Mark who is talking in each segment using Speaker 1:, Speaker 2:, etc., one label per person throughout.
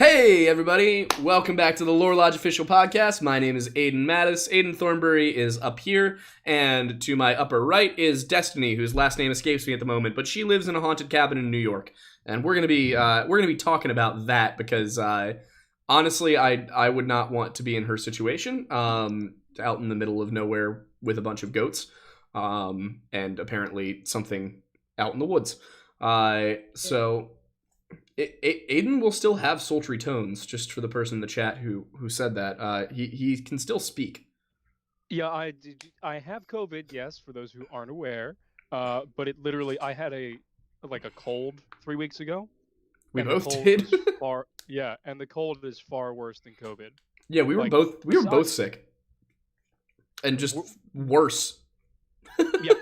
Speaker 1: Hey everybody, welcome back to the Lore Lodge official podcast. My name is Aiden Mattis. Aiden Thornbury is up here, and to my upper right is Destiny, whose last name escapes me at the moment, but she lives in a haunted cabin in New York, and we're gonna be talking about that because honestly, I would not want to be in her situation, out in the middle of nowhere with a bunch of goats, and apparently something out in the woods. So. Aiden will still have sultry tones, just for the person in the chat who said that. He can still speak.
Speaker 2: Yeah, I have COVID, yes, for those who aren't aware. But it literally, I had a cold 3 weeks ago.
Speaker 1: We
Speaker 2: And the
Speaker 1: both
Speaker 2: cold
Speaker 1: did.
Speaker 2: was and the cold is far worse than COVID.
Speaker 1: Yeah, we were
Speaker 2: Like,
Speaker 1: both sick, and just worse.
Speaker 2: Yeah,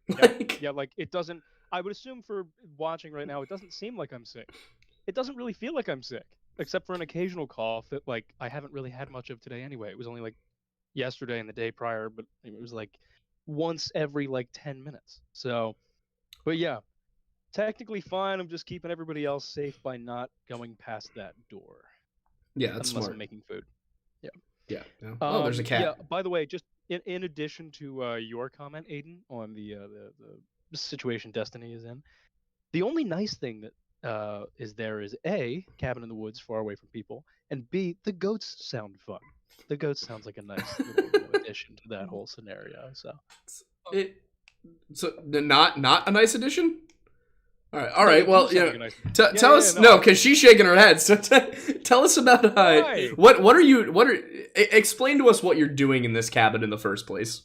Speaker 1: like,
Speaker 2: like it doesn't. I would assume for watching right now, it doesn't seem like I'm sick. It doesn't really feel like I'm sick, except for an occasional cough that I haven't really had much of today anyway. It was only yesterday and the day prior, but it was once every 10 minutes. So, but yeah, technically fine. I'm just keeping everybody else safe by not going past that door.
Speaker 1: Yeah, that's
Speaker 2: unless
Speaker 1: smart.
Speaker 2: I'm making food. Yeah.
Speaker 1: Yeah. Oh, there's a cat.
Speaker 2: Yeah. By the way, just in addition to your comment, Aiden, on the situation Destiny is in, the only nice thing that is A, cabin in the woods far away from people, and B, the goats sound fun. The goats sounds like a nice little addition to that whole scenario. So
Speaker 1: not a nice addition. All right. Well, tell us
Speaker 2: no,
Speaker 1: because she's shaking her head. So tell us about explain to us what you're doing in this cabin in the first place.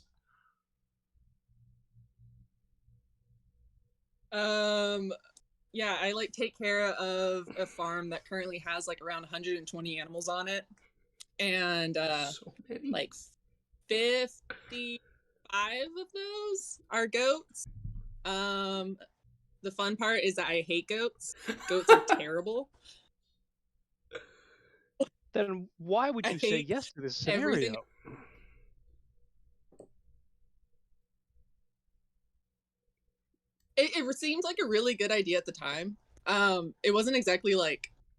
Speaker 3: Yeah, I take care of a farm that currently has around 120 animals on it, and
Speaker 1: so many.
Speaker 3: 55 of those are goats. The fun part is that I hate goats. Goats are terrible.
Speaker 2: Then why would you say yes to this scenario? Everything.
Speaker 3: It seemed like a really good idea at the time. It wasn't exactly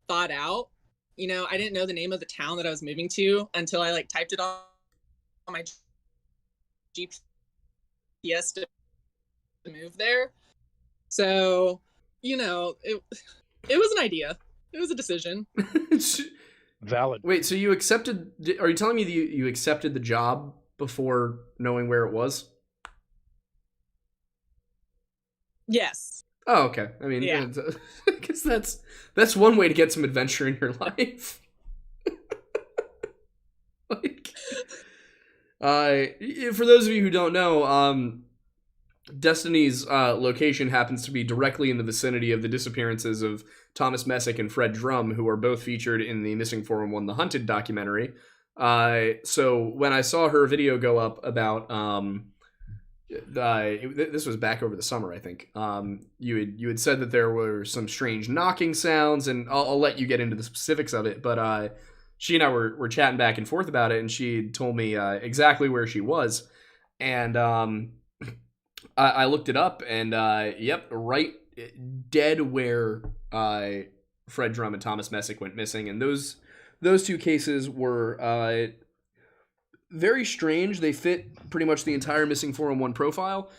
Speaker 3: thought out. I didn't know the name of the town that I was moving to until I typed it on my GPS to move there. So, it was an idea. It was a decision.
Speaker 2: Valid.
Speaker 1: Wait, so you accepted? Are you telling me that you accepted the job before knowing where it was?
Speaker 3: Yes.
Speaker 1: Oh, okay. I mean,
Speaker 3: yeah.
Speaker 1: I guess that's one way to get some adventure in your life. For those of you who don't know, Destiny's location happens to be directly in the vicinity of the disappearances of Thomas Messick and Fred Drumm, who are both featured in the Missing 411 The Hunted documentary. So when I saw her video go up about this was back over the summer, I think. You had said that there were some strange knocking sounds, and I'll let you get into the specifics of it. But she and I were chatting back and forth about it, and she told me exactly where she was, and I looked it up, and yep, right dead where Fred Drumm and Thomas Messick went missing, and those two cases were very strange. They fit pretty much the entire Missing 411 profile,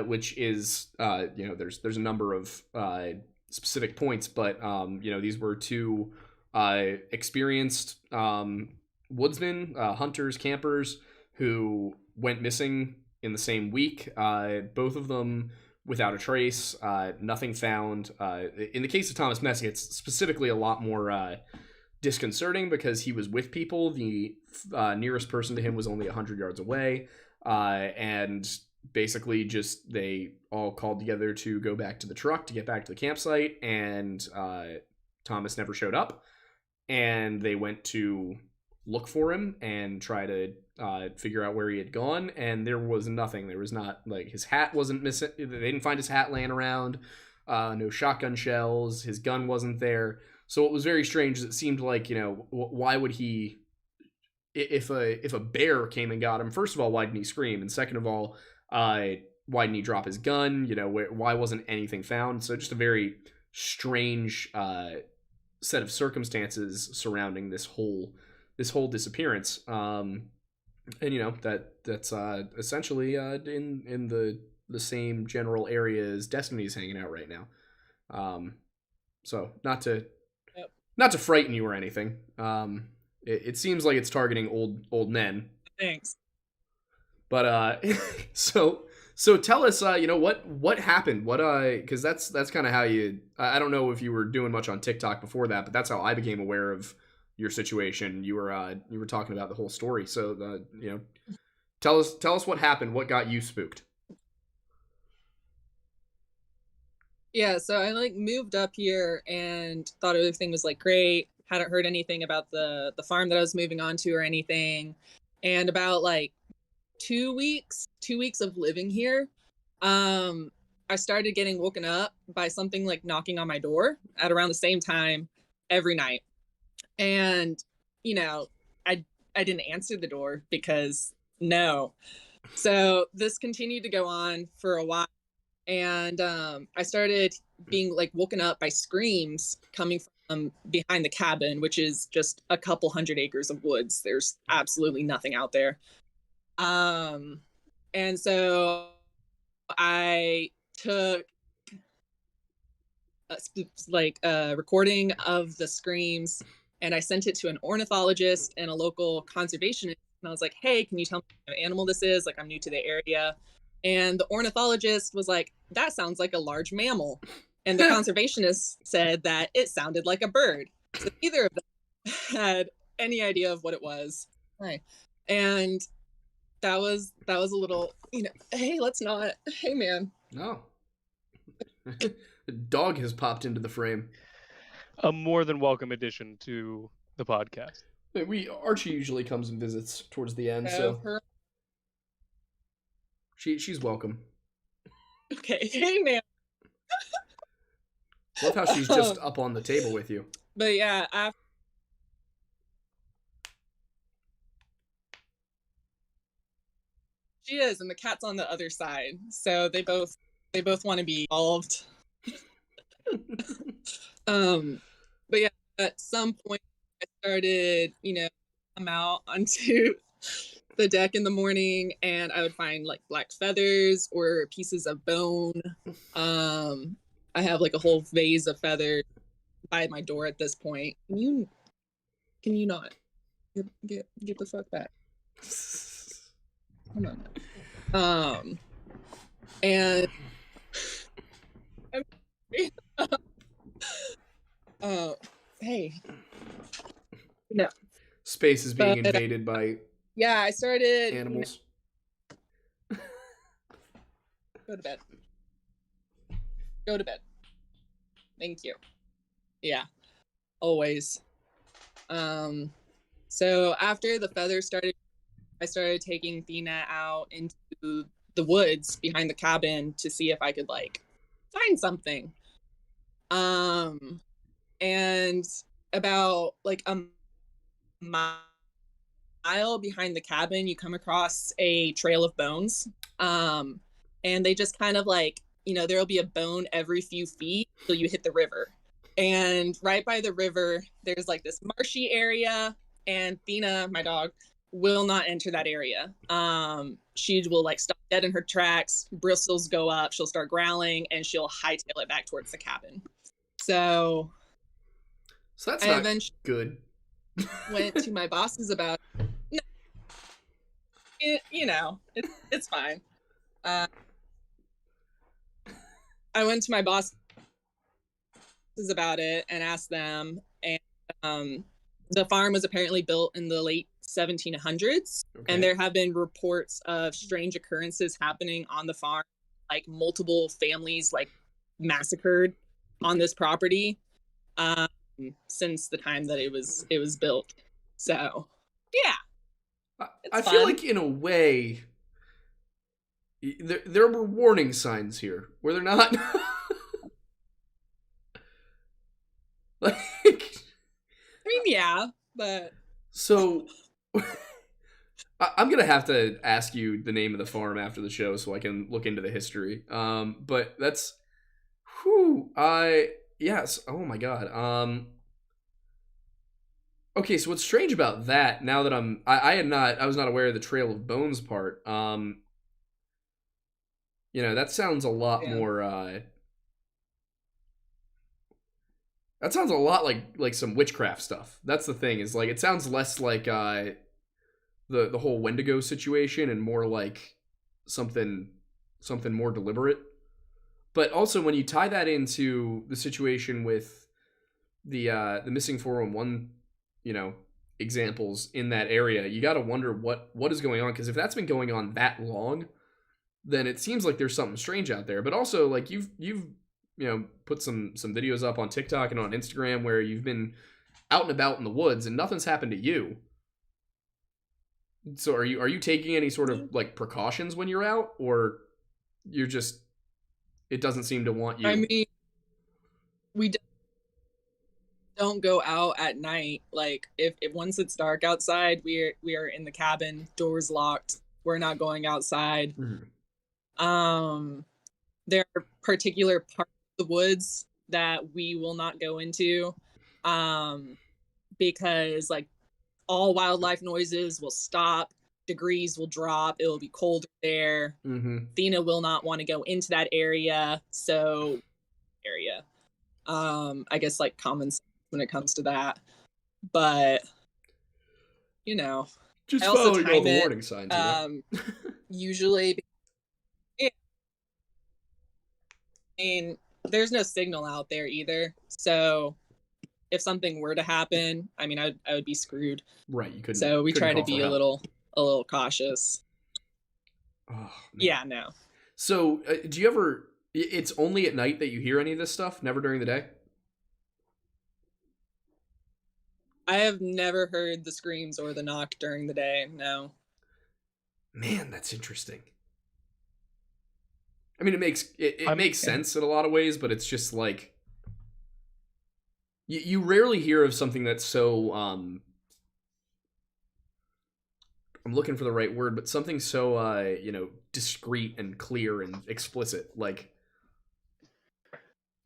Speaker 1: which is there's a number of specific points, but these were two experienced woodsmen, hunters, campers who went missing in the same week. Both of them without a trace, nothing found. In the case of Thomas Messick, it's specifically a lot more disconcerting because he was with people. The nearest person to him was only 100 yards away, and basically just they all called together to go back to the truck to get back to the campsite, and Thomas never showed up, and they went to look for him and try to figure out where he had gone, and there was nothing. There was not, his hat wasn't missing. They didn't find his hat laying around, no shotgun shells, his gun wasn't there. So what was very strange is it seemed like, why would he, if a bear came and got him, first of all, why didn't he scream? And second of all, why didn't he drop his gun? Why wasn't anything found? So just a very strange set of circumstances surrounding this whole disappearance. And that's essentially in the same general area as Destiny's hanging out right now. So not to frighten you or anything. It seems like it's targeting old men.
Speaker 3: Thanks.
Speaker 1: But so tell us, what happened? Because that's kind of how you. I don't know if you were doing much on TikTok before that, but that's how I became aware of your situation. You were talking about the whole story. So tell us what happened. What got you spooked?
Speaker 3: Yeah, so I like moved up here and thought everything was like great. Hadn't heard anything about the farm that I was moving on to or anything. And about like 2 weeks of living here, I started getting woken up by something like knocking on my door at around the same time every night. And I didn't answer the door because no. So this continued to go on for a while. And I started being like woken up by screams coming from behind the cabin, which is just a couple 100 acres of woods. There's absolutely nothing out there. And so I took a recording of the screams and I sent it to an ornithologist and a local conservationist. And I was like, hey, can you tell me what animal this is? Like, I'm new to the area. And the ornithologist was like, that sounds like a large mammal. And the conservationist said that it sounded like a bird. So neither of them had any idea of what it was. Right. And that was a little, hey, let's not. Hey, man.
Speaker 1: No. A dog has popped into the frame.
Speaker 2: A more than welcome addition to the podcast.
Speaker 1: Archie usually comes and visits towards the end, so she's welcome.
Speaker 3: Okay, hey man.
Speaker 1: Love how she's just up on the table with you.
Speaker 3: But yeah, she is, and the cat's on the other side, so they both want to be involved. But yeah, at some point I started, come out onto the deck in the morning and I would find like black feathers or pieces of bone. I have like a whole vase of feathers by my door at this point. Can you not get the fuck back? Come on. And hey. No.
Speaker 1: Space is being invaded by
Speaker 3: I started
Speaker 1: animals.
Speaker 3: Go to bed. Go to bed. Thank you. Yeah. Always. So after the feathers started, I started taking Thina out into the woods behind the cabin to see if I could like find something. And about like a mile behind the cabin, you come across a trail of bones. And they just kind of like, there'll be a bone every few feet till you hit the river. And right by the river, there's like this marshy area, and Thina, my dog, will not enter that area. She will like stop dead in her tracks, bristles go up, she'll start growling, and she'll hightail it back towards the cabin. So
Speaker 1: that's not good.
Speaker 3: Went to my bosses about it. No, it's fine. I went to my bosses about it and asked them, and the farm was apparently built in the late 1700s, and there have been reports of strange occurrences happening on the farm, like multiple families like massacred on this property since the time that it was built. So yeah,
Speaker 1: I feel like in a way there were warning signs here, were there not? Like,
Speaker 3: I mean, yeah, but
Speaker 1: so I'm gonna have to ask you the name of the farm after the show so I can look into the history. But that's yes. Oh my god. Okay, so what's strange about that? Now that I was not aware of the Trail of Bones part. That sounds a lot
Speaker 3: Yeah.
Speaker 1: more. That sounds a lot like some witchcraft stuff. That's the thing. Is like it sounds less like the whole Wendigo situation and more like something more deliberate. But also when you tie that into the situation with the missing 411, examples in that area, you got to wonder what is going on, because if that's been going on that long, then it seems like there's something strange out there. But also, like you've put some videos up on TikTok and on Instagram where you've been out and about in the woods and nothing's happened to you. So are you taking any sort of like precautions when you're out, or you're just, it doesn't seem to want you?
Speaker 3: I mean, we don't go out at night. Like if once it's dark outside, we are in the cabin, doors locked. We're not going outside.
Speaker 1: Mhm.
Speaker 3: There are particular parts of the woods that we will not go into, because like all wildlife noises will stop, degrees will drop, it will be colder there.
Speaker 1: Mm-hmm.
Speaker 3: Athena will not want to go into that area, so I guess like common sense when it comes to that. But I
Speaker 1: Just
Speaker 3: also
Speaker 1: following all
Speaker 3: time
Speaker 1: the
Speaker 3: it,
Speaker 1: warning signs,
Speaker 3: usually. I mean, there's no signal out there either, so if something were to happen, I mean, I would be screwed.
Speaker 1: Right, you
Speaker 3: So we
Speaker 1: couldn't
Speaker 3: try to
Speaker 1: call for
Speaker 3: be a
Speaker 1: help.
Speaker 3: little cautious.
Speaker 1: Oh man.
Speaker 3: Yeah, no.
Speaker 1: So do you ever? It's only at night that you hear any of this stuff. Never during the day.
Speaker 3: I have never heard the screams or the knock during the day. No.
Speaker 1: Man, that's interesting. I mean, it makes
Speaker 2: Yeah.
Speaker 1: sense in a lot of ways, but it's just like you rarely hear of something that's so I'm looking for the right word, but something so discreet and clear and explicit. Like,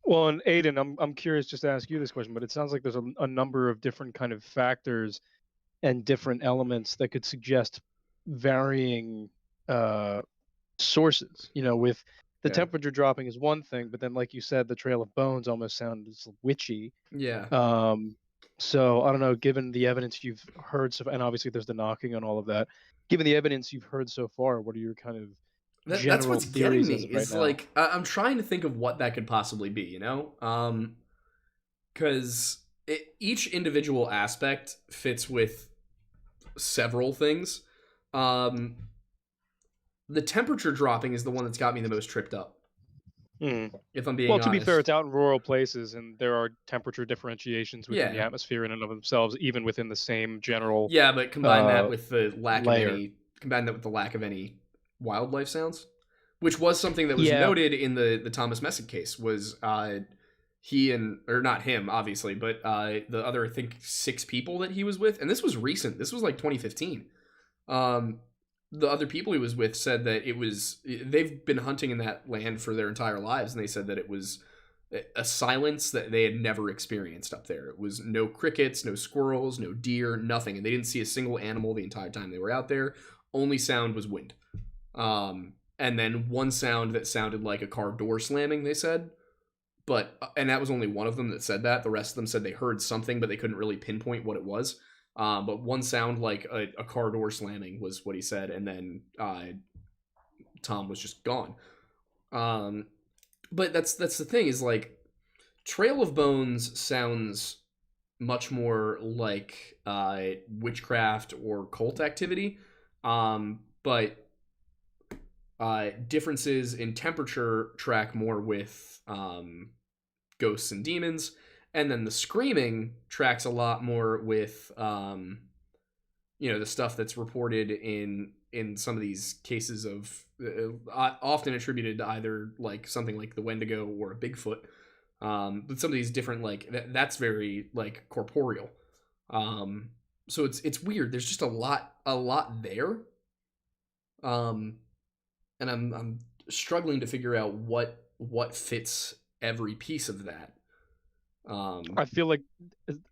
Speaker 2: Well, and Aiden, I'm curious just to ask you this question, but it sounds like there's a number of different kind of factors and different elements that could suggest varying sources. With the
Speaker 1: yeah,
Speaker 2: temperature dropping is one thing, but then, like you said, the Trail of Bones almost sounds witchy.
Speaker 1: yeah.
Speaker 2: So I don't know. Given the evidence you've heard, and obviously there's the knocking and all of that. Given the evidence you've heard so far, what are your kind of
Speaker 1: That's
Speaker 2: general
Speaker 1: what's getting
Speaker 2: theories
Speaker 1: me
Speaker 2: as of right
Speaker 1: is
Speaker 2: now?
Speaker 1: like I'm trying to think of what that could possibly be, because each individual aspect fits with several things. Um, the temperature dropping is the one that's got me the most tripped up, if I'm being
Speaker 2: Well, to be fair,
Speaker 1: honest.
Speaker 2: it's out in rural places, and there are temperature differentiations within the
Speaker 1: Yeah,
Speaker 2: atmosphere in and of themselves, even within the same general
Speaker 1: yeah, but
Speaker 2: uh, layer.
Speaker 1: combine that with the lack of any wildlife sounds, which was something that was
Speaker 2: Yeah,
Speaker 1: noted in the Thomas Messick case. Was he and, or not him obviously, but the other, I think, 6 people that he was with, and this was recent. This was like 2015. Um, the other people he was with said that they've been hunting in that land for their entire lives, and they said that it was a silence that they had never experienced up there. It was no crickets, no squirrels, no deer, nothing, and they didn't see a single animal the entire time they were out there. Only sound was wind. And then one sound that sounded like a car door slamming, they said. And that was only one of them that said that. The rest of them said they heard something, but they couldn't really pinpoint what it was. But one sound like a car door slamming was what he said, and then Tom was just gone. But that's the thing, is like Trail of Bones sounds much more like witchcraft or cult activity, but differences in temperature track more with ghosts and demons, and then the screaming tracks a lot more with the stuff that's reported in some of these cases of often attributed to either like something like the Wendigo or a Bigfoot. But some of these different, like that's very like corporeal. So it's weird. There's just a lot there. And I'm struggling to figure out what fits every piece of that.
Speaker 2: I feel like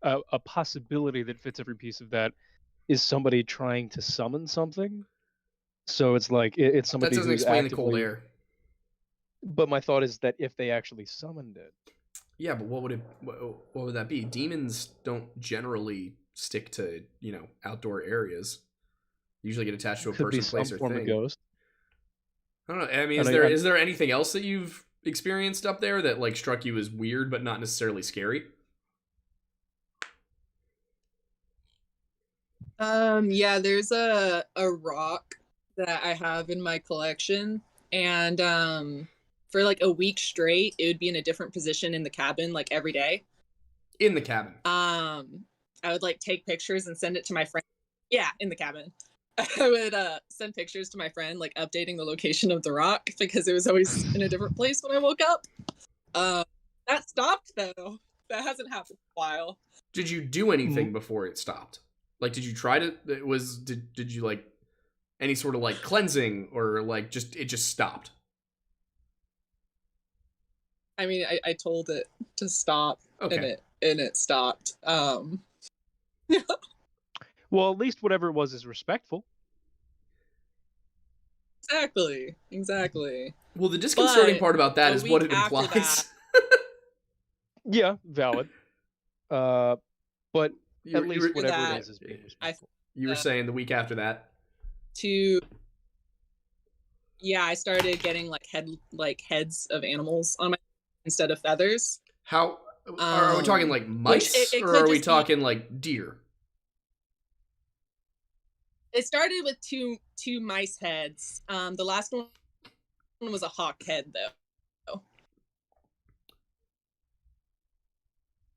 Speaker 2: a possibility that fits every piece of that is somebody trying to summon something. So it's like it's
Speaker 1: that
Speaker 2: somebody
Speaker 1: doesn't
Speaker 2: who's
Speaker 1: explain
Speaker 2: actively.
Speaker 1: the cold air.
Speaker 2: But my thought is that if they actually summoned it,
Speaker 1: Yeah, but what would that be? Demons don't generally stick to, outdoor areas. Usually get attached to a
Speaker 2: could be
Speaker 1: person,
Speaker 2: some
Speaker 1: place, or
Speaker 2: form of
Speaker 1: thing.
Speaker 2: ghost.
Speaker 1: I don't know. I mean,
Speaker 2: And
Speaker 1: is there anything else that you've experienced up there that like struck you as weird but not necessarily scary?
Speaker 3: Yeah, there's a rock that I have in my collection, and for like a week straight, it would be in a different position in the cabin, like every day.
Speaker 1: In the cabin.
Speaker 3: I would like take pictures and send it to my friend. Yeah, in the cabin. I would send pictures to my friend, like updating the location of the rock because it was always in a different place when I woke up. That stopped though. That hasn't happened in a while.
Speaker 1: Did you do anything before it stopped? Like, did you try to? Did you like any sort of like cleansing or like it just stopped?
Speaker 3: I mean, I told it to stop,
Speaker 1: Okay.
Speaker 3: and it stopped.
Speaker 2: Well, at least whatever it was is respectful.
Speaker 3: Exactly.
Speaker 1: Well, the disconcerting part about that
Speaker 3: a
Speaker 1: is what
Speaker 3: week
Speaker 1: it
Speaker 3: after
Speaker 1: implies.
Speaker 2: Yeah, valid. But
Speaker 1: You
Speaker 2: at
Speaker 1: were- you
Speaker 2: least
Speaker 1: were-
Speaker 2: whatever
Speaker 3: that,
Speaker 2: it is being respectful.
Speaker 1: You were saying the week after that.
Speaker 3: I started getting like heads of animals on my instead of feathers.
Speaker 1: How are we talking like mice
Speaker 3: it
Speaker 1: or
Speaker 3: could
Speaker 1: are we
Speaker 3: just be-
Speaker 1: talking like deer?
Speaker 3: It started with two mice heads. The last one was a hawk head though.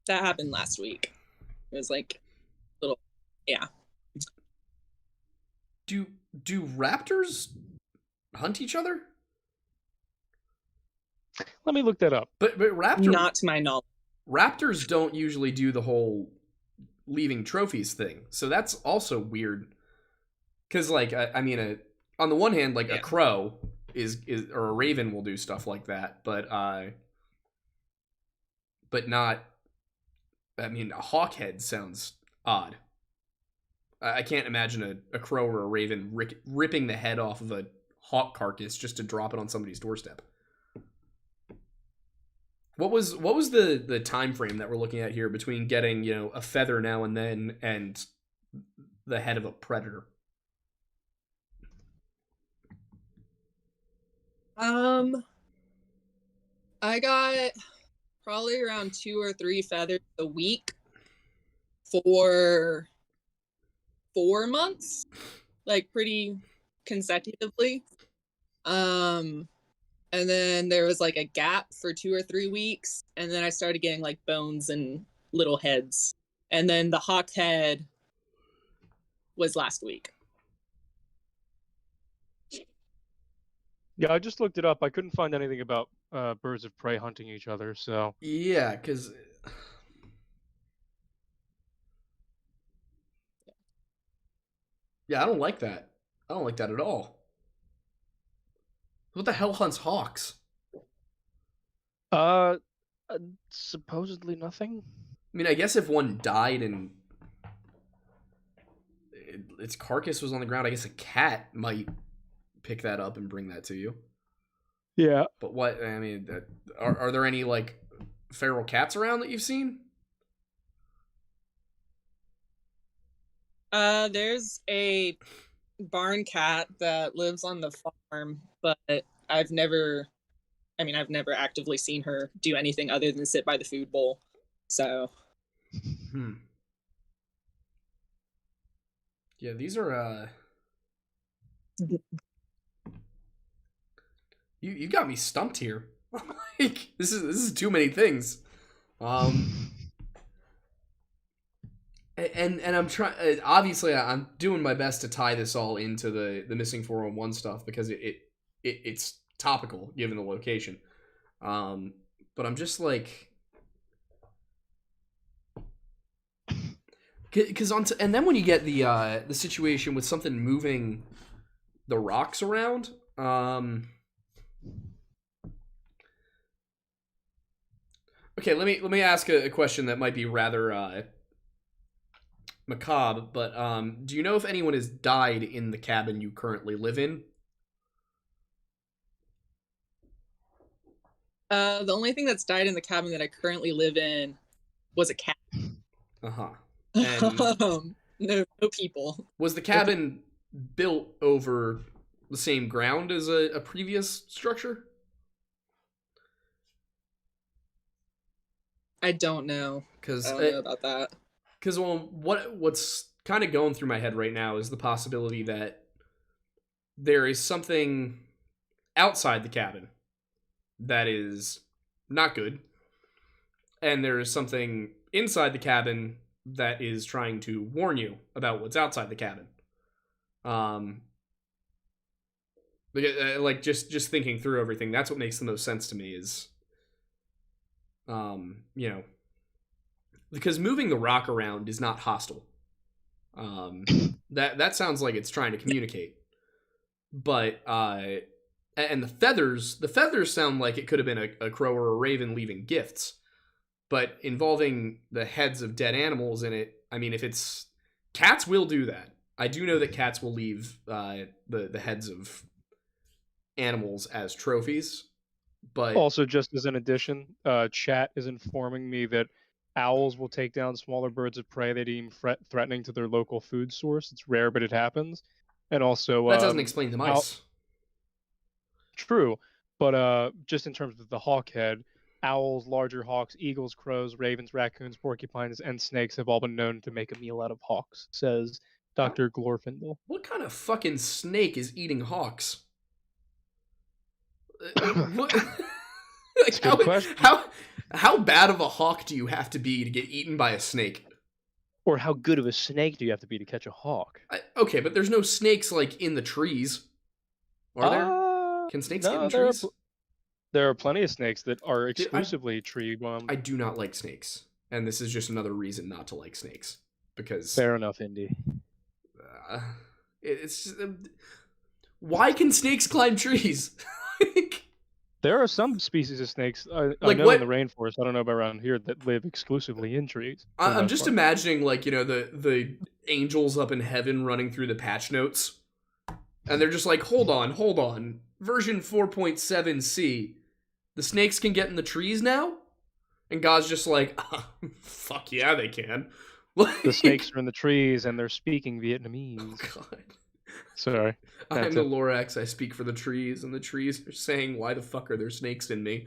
Speaker 3: That happened last week. It was like little, yeah.
Speaker 1: Do raptors hunt each other?
Speaker 2: Let me look that up.
Speaker 1: But
Speaker 3: Not to my knowledge.
Speaker 1: raptors don't usually do the whole leaving trophies thing. So that's also weird. Cuz like I mean on the one hand like a crow is or a raven will do stuff like that, but not, I mean, a hawkhead sounds odd. I can't imagine a crow or a raven ripping the head off of a hawk carcass just to drop it on somebody's doorstep. What was the time frame that we're looking at here between getting, a feather now and then and the head of a predator?
Speaker 3: I got probably around 2 or 3 feathers a week for 4 months, like pretty consecutively. And then there was like a gap for 2 or 3 weeks, and then I started getting like bones and little heads. And then the hawk head was last week.
Speaker 2: Yeah, I just looked it up. I couldn't find anything about birds of prey hunting each other. So
Speaker 1: Yeah, because I don't like that. I don't like that at all. What the hell hunts hawks?
Speaker 2: Supposedly nothing.
Speaker 1: I mean, I guess if one died and its carcass was on the ground, I guess a cat might pick that up and bring that to you.
Speaker 2: Yeah.
Speaker 1: But what, I mean, are there any like feral cats around that you've seen?
Speaker 3: There's a barn cat that lives on the farm, but I've never actively seen her do anything other than sit by the food bowl. So.
Speaker 1: Yeah, these are you got me stumped here. Like this is too many things. And I'm trying. Obviously, I'm doing my best to tie this all into the missing 411 stuff because it's topical given the location. But I'm just like, because and then when you get the situation with something moving the rocks around, Okay, let me ask a question that might be rather macabre, but do you know if anyone has died in the cabin you currently live in?
Speaker 3: The only thing that's died in the cabin that I currently live in was a cat.
Speaker 1: Uh-huh. And
Speaker 3: No people.
Speaker 1: was the cabin built over the same ground as a previous structure?
Speaker 3: I don't know. I don't know about that.
Speaker 1: Because what's kind of going through my head right now is the possibility that there is something outside the cabin that is not good, and there is something inside the cabin that is trying to warn you about what's outside the cabin. Like just thinking through everything, that's what makes the most sense to me. Is because moving the rock around is not hostile. That sounds like it's trying to communicate, but and the feathers sound like it could have been a crow or a raven leaving gifts, but involving the heads of dead animals in it. I mean, if it's cats, will do that. I do know that cats will leave the heads of animals as trophies, but
Speaker 2: Also, just as an addition, chat is informing me that owls will take down smaller birds of prey they deem threatening to their local food source. It's rare, but it happens. And also,
Speaker 1: that doesn't explain the mice.
Speaker 2: True, but just in terms of the hawk head, owls, larger hawks, eagles, crows, ravens, raccoons, porcupines, and snakes have all been known to make a meal out of hawks, says Dr. Glorfindel.
Speaker 1: What kind of fucking snake is eating hawks? What? Like,
Speaker 2: Good question.
Speaker 1: How bad of a hawk do you have to be to get eaten by a snake?
Speaker 2: Or how good of a snake do you have to be to catch a hawk?
Speaker 1: Okay, but there's no snakes like in the trees, are there? Can snakes get in trees?
Speaker 2: There are plenty of snakes that are exclusively tree bound.
Speaker 1: I do not like snakes, and this is just another reason not to like snakes. Because
Speaker 2: fair enough, Indy.
Speaker 1: It's just, why can snakes climb trees?
Speaker 2: There are some species of snakes I
Speaker 1: Like
Speaker 2: know
Speaker 1: what?
Speaker 2: in the rainforest. I don't know about around here that live exclusively in trees.
Speaker 1: I'm just imagining, like, you know, the angels up in heaven running through the patch notes, and they're just like, hold on, version 4.7c, the snakes can get in the trees now, and God's just like, fuck yeah, they can.
Speaker 2: The snakes are in the trees and they're speaking Vietnamese.
Speaker 1: Oh God.
Speaker 2: Sorry.
Speaker 1: I'm the Lorax, I speak for the trees, and the trees are saying, why the fuck are there snakes in me?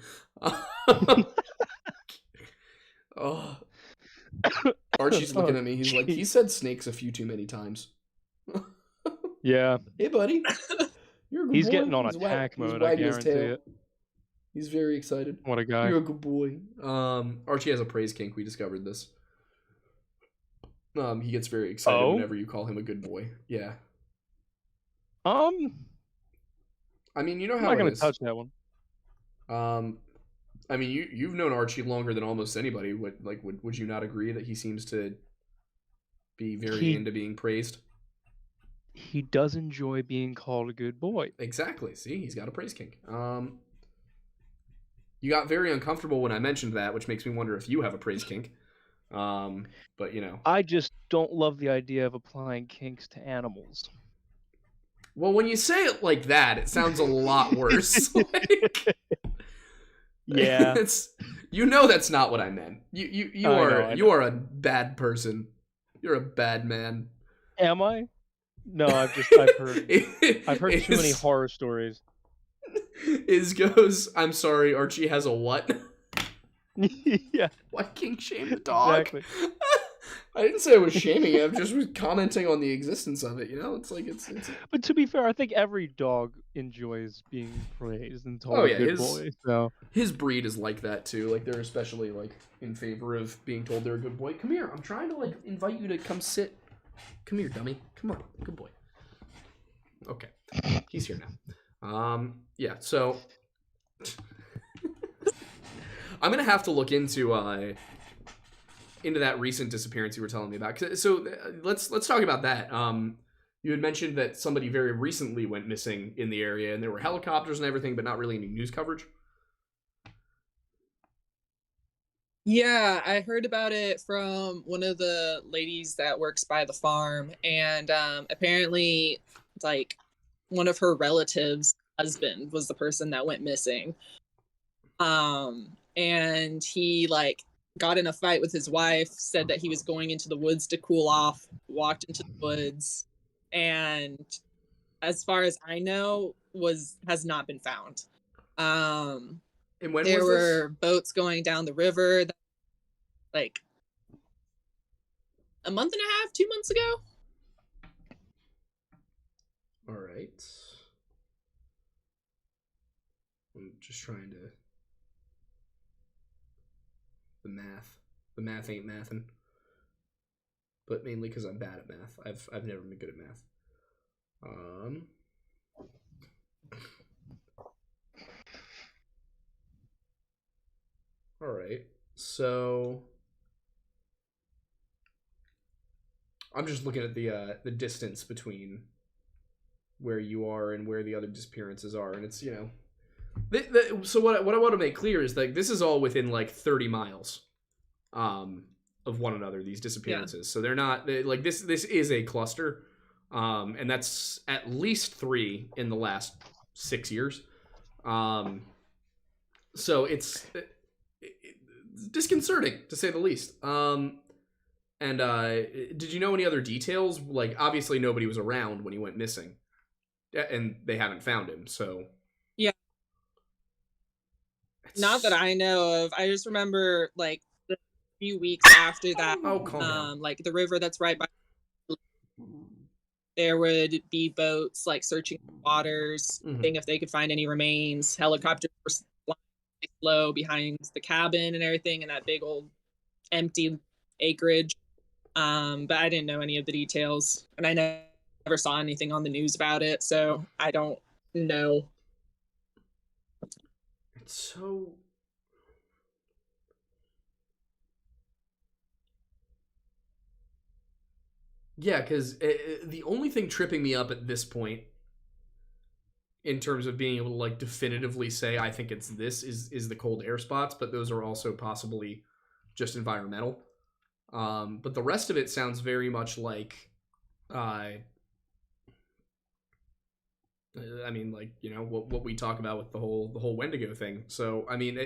Speaker 1: Oh. Archie's looking at me, he's like, he said snakes a few too many times.
Speaker 2: Yeah.
Speaker 1: Hey, buddy. You're a good
Speaker 2: He's
Speaker 1: boy.
Speaker 2: getting on attack mode, I guarantee it.
Speaker 1: He's very excited.
Speaker 2: What a guy.
Speaker 1: You're a good boy. Archie has a praise kink, we discovered this. He gets very excited whenever you call him a good boy. Yeah. I mean, you know how
Speaker 2: I'm not
Speaker 1: it
Speaker 2: gonna
Speaker 1: is.
Speaker 2: touch that one.
Speaker 1: I mean, you've known Archie longer than almost anybody. Would you not agree that he seems to be very into being praised?
Speaker 2: He does enjoy being called a good boy.
Speaker 1: Exactly. See, he's got a praise kink. You got very uncomfortable when I mentioned that, which makes me wonder if you have a praise kink. But you know,
Speaker 2: I just don't love the idea of applying kinks to animals.
Speaker 1: Well, when you say it like that, it sounds a lot worse.
Speaker 2: Yeah,
Speaker 1: you know that's not what I meant. You are a bad person. You're a bad man.
Speaker 2: Am I? No, I've heard too many horror stories.
Speaker 1: Goes, I'm sorry, Archie has a what?
Speaker 2: Yeah.
Speaker 1: Why kink shame the dog?
Speaker 2: Exactly.
Speaker 1: I didn't say I was shaming it. I just was commenting on the existence of it. You know, it's like it's.
Speaker 2: But to be fair, I think every dog enjoys being praised and told a good boy. So
Speaker 1: his breed is like that too. Like they're especially like in favor of being told they're a good boy. Come here, I'm trying to like invite you to come sit. Come here, dummy. Come on, good boy. Okay, he's here now. Yeah. So I'm gonna have to look into that recent disappearance you were telling me about. So let's talk about that. You had mentioned that somebody very recently went missing in the area, and there were helicopters and everything, but not really any news coverage.
Speaker 3: Yeah, I heard about it from one of the ladies that works by the farm, and apparently, like, one of her relatives' husband was the person that went missing. And he like got in a fight with his wife, said that he was going into the woods to cool off, walked into the woods, and as far as I know, has not been found. Um,
Speaker 1: And when
Speaker 3: there
Speaker 1: was this?
Speaker 3: were boats going down the river that, like a month and a half, 2 months ago.
Speaker 1: All right. I'm just trying to. The math. The math ain't mathin'. But mainly because I'm bad at math. I've never been good at math. All right. So I'm just looking at the distance between where you are and where the other disappearances are, and it's so what I want to make clear is that this is all within like 30 miles, of one another. These disappearances, so they're not like this. This is a cluster, and that's at least 3 in the last 6 years. So it's disconcerting to say the least. And did you know any other details? Like, obviously nobody was around when he went missing, and they haven't found him. So
Speaker 3: Yeah, not that I know of. I just remember like the few weeks after that,
Speaker 1: Oh, calm down.
Speaker 3: like the river that's right by, there would be boats like searching the waters, seeing if they could find any remains. Helicopters were flying low behind the cabin and everything, and that big old empty acreage. But I didn't know any of the details, and I never saw anything on the news about it, so I don't know.
Speaker 1: It's so. Yeah, because the only thing tripping me up at this point, in terms of being able to like definitively say I think it's this, is the cold air spots, but those are also possibly just environmental. But the rest of it sounds very much like, I mean, like what we talk about with the whole Wendigo thing. So I mean,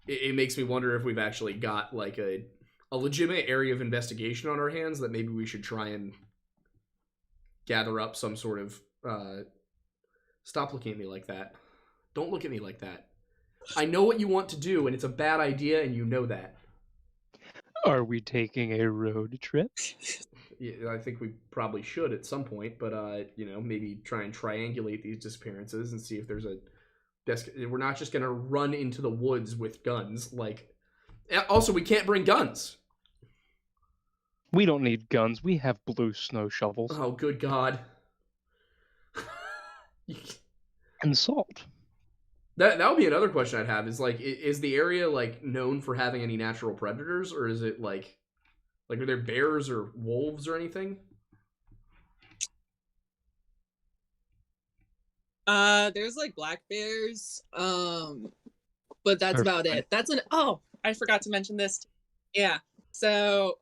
Speaker 1: it makes me wonder if we've actually got like a legitimate area of investigation on our hands that maybe we should try and gather up some sort of. Stop looking at me like that. Don't look at me like that. I know what you want to do, and it's a bad idea, and you know that.
Speaker 2: Are we taking a road trip?
Speaker 1: Yeah, I think we probably should at some point, but maybe try and triangulate these disappearances and see if there's a desk. We're not just gonna run into the woods with guns. Like, also, we can't bring guns.
Speaker 2: We don't need guns. We have blue snow shovels.
Speaker 1: Oh, good God.
Speaker 2: And salt.
Speaker 1: That would be another question I'd have, is like, is the area like known for having any natural predators, or is it like are there bears or wolves or anything?
Speaker 3: There's like black bears, but that's about
Speaker 2: Perfect.
Speaker 3: it. I forgot to mention this. Yeah, so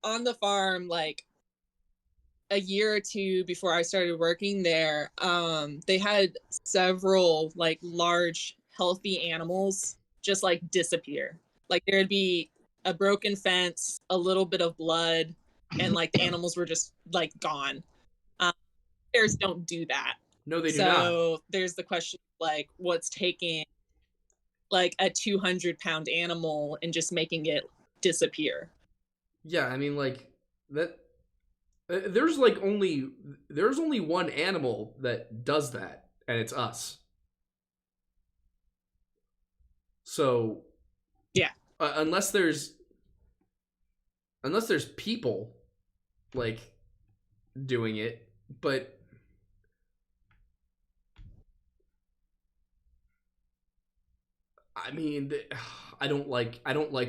Speaker 3: on the farm, like a year or two before I started working there, they had several like large healthy animals just like disappear. Like there'd be a broken fence, a little bit of blood, and like the animals were just like gone. Bears don't do that.
Speaker 1: No, they do not.
Speaker 3: So there's the question, like, what's taking like a 200-pound animal and just making it disappear?
Speaker 1: Yeah, I mean, like that. There's only one animal that does that, and it's us. So
Speaker 3: Yeah.
Speaker 1: Unless there's people like doing it, but I mean, I don't like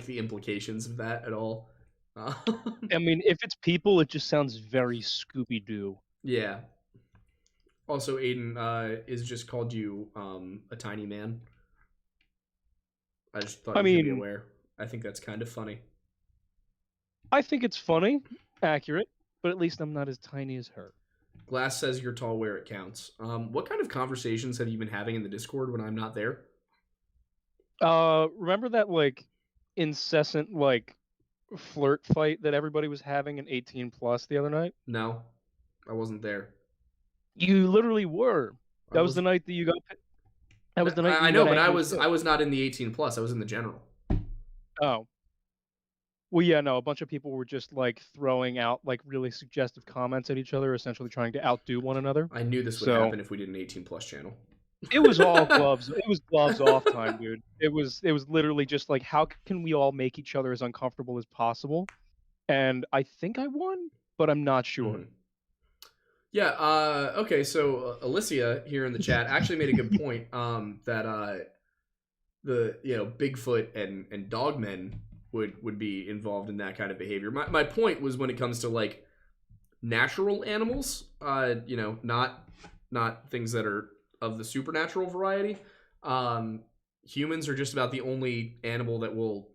Speaker 1: the implications of that at all.
Speaker 2: I mean, if it's people, it just sounds very Scooby-Doo.
Speaker 1: Yeah. Also, Aiden is just called you a tiny man. I just thought
Speaker 2: I
Speaker 1: you should be
Speaker 2: mean,
Speaker 1: aware. I think that's kind of funny.
Speaker 2: I think it's funny, accurate, but at least I'm not as tiny as her.
Speaker 1: Glass says you're tall where it counts. What kind of conversations have you been having in the Discord when I'm not there?
Speaker 2: Remember that like incessant like flirt fight that everybody was having in 18 plus the other night?
Speaker 1: No, I wasn't there.
Speaker 2: You literally were.
Speaker 1: I
Speaker 2: That was the
Speaker 1: was.
Speaker 2: night that you got. That was the night
Speaker 1: I
Speaker 2: you
Speaker 1: know,
Speaker 2: got
Speaker 1: but
Speaker 2: angry as
Speaker 1: I
Speaker 2: shit.
Speaker 1: was not in the 18 plus. I was in the general.
Speaker 2: Oh. Well, yeah, no. A bunch of people were just like throwing out like really suggestive comments at each other, essentially trying to outdo one another.
Speaker 1: I knew this would
Speaker 2: So
Speaker 1: happen if we did an 18 plus channel.
Speaker 2: it was all gloves. It was gloves off time, dude. It was literally just like, how can we all make each other as uncomfortable as possible? And I think I won, but I'm not sure.
Speaker 1: Mm-hmm. Yeah. Okay. So Alicia here in the chat actually made a good point. That the Bigfoot and Dogmen would be involved in that kind of behavior. My point was when it comes to like natural animals, not things that are of the supernatural variety. Humans are just about the only animal that will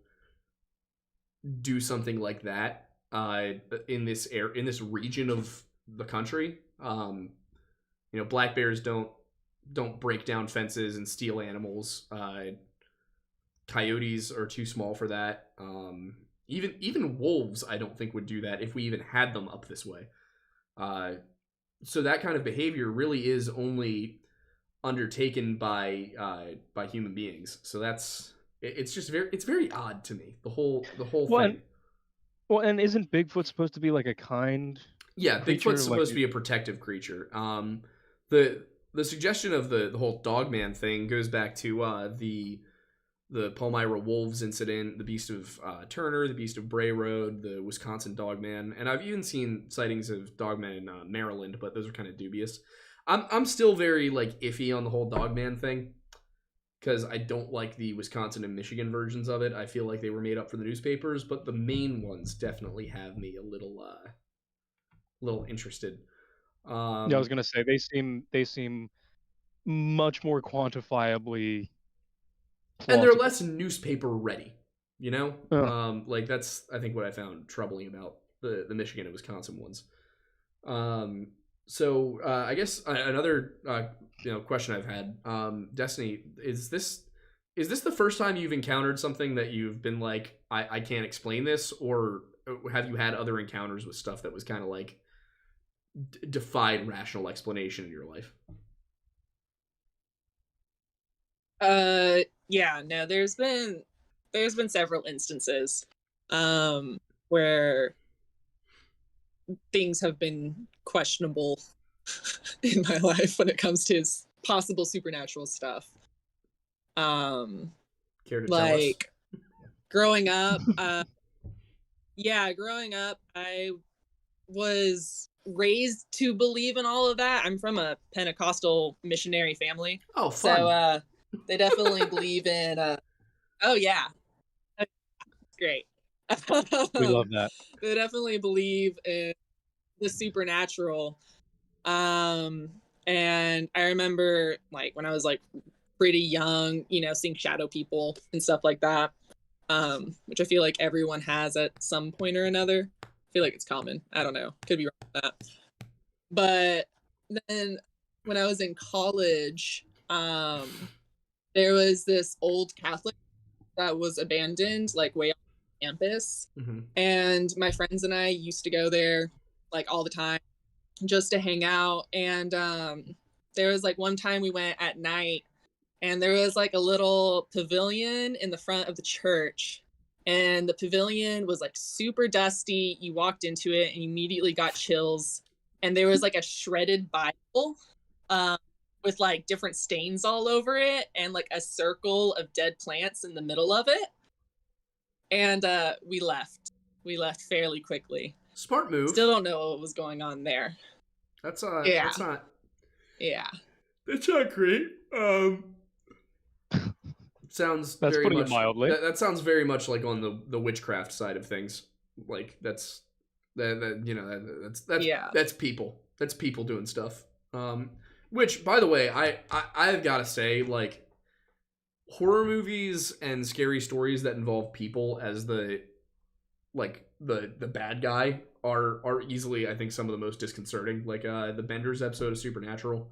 Speaker 1: do something like that in this region of the country. Black bears don't break down fences and steal animals. Coyotes are too small for that. Even wolves, I don't think would do that if we even had them up this way. So that kind of behavior really is only undertaken by human beings. So it's very odd to me. The whole thing.
Speaker 2: Well, and isn't Bigfoot supposed to be like a kind?
Speaker 1: Yeah,
Speaker 2: creature,
Speaker 1: Bigfoot's supposed to be a protective creature. The suggestion of the whole Dogman thing goes back to the Palmyra Wolves incident, the Beast of Turner, the Beast of Bray Road, the Wisconsin Dogman, and I've even seen sightings of Dogmen in Maryland, but those are kind of dubious. I'm still very like iffy on the whole Dogman thing because I don't like the Wisconsin and Michigan versions of it. I feel like they were made up for the newspapers, but the main ones definitely have me a little interested.
Speaker 2: Yeah, I was gonna say they seem much more quantifiably plausible.
Speaker 1: And they're less newspaper ready, like that's I think what I found troubling about the Michigan and Wisconsin ones. So I guess another question I've had, Destiny, is this the first time you've encountered something that you've been like, I can't explain this, or have you had other encounters with stuff that was kind of like defied rational explanation in your life?
Speaker 3: Yeah, no, there's been several instances where things have been questionable in my life when it comes to possible supernatural stuff.
Speaker 1: Care to
Speaker 3: like
Speaker 1: tell us?
Speaker 3: growing up, I was raised to believe in all of that. I'm from a Pentecostal missionary family.
Speaker 1: Oh, fun.
Speaker 3: So they definitely believe in oh yeah. It's great.
Speaker 2: We love that.
Speaker 3: They definitely believe in the supernatural. And I remember like when I was like pretty young, seeing shadow people and stuff like that. Which I feel like everyone has at some point or another. I feel like it's common. I don't know. Could be wrong with that. But then when I was in college, there was this old Catholic that was abandoned, like way on campus.
Speaker 1: Mm-hmm.
Speaker 3: And my friends and I used to go there like all the time just to hang out. And there was like one time we went at night, and there was like a little pavilion in the front of the church. And the pavilion was like super dusty. You walked into it and you immediately got chills. And there was like a shredded Bible with like different stains all over it and like a circle of dead plants in the middle of it. And we left. We left fairly quickly.
Speaker 1: Smart move.
Speaker 3: Still don't know what was going on there.
Speaker 1: That's
Speaker 3: yeah.
Speaker 1: That's not.
Speaker 3: Yeah.
Speaker 1: That's not great. Sounds
Speaker 2: that's
Speaker 1: very
Speaker 2: putting
Speaker 1: much
Speaker 2: it mildly.
Speaker 1: That sounds very much like on the witchcraft side of things. Like that's people. That's people doing stuff. Which, by the way, I've got to say, like, horror movies and scary stories that involve people as the bad guy are easily, I think, some of the most disconcerting. Like the Benders episode of Supernatural,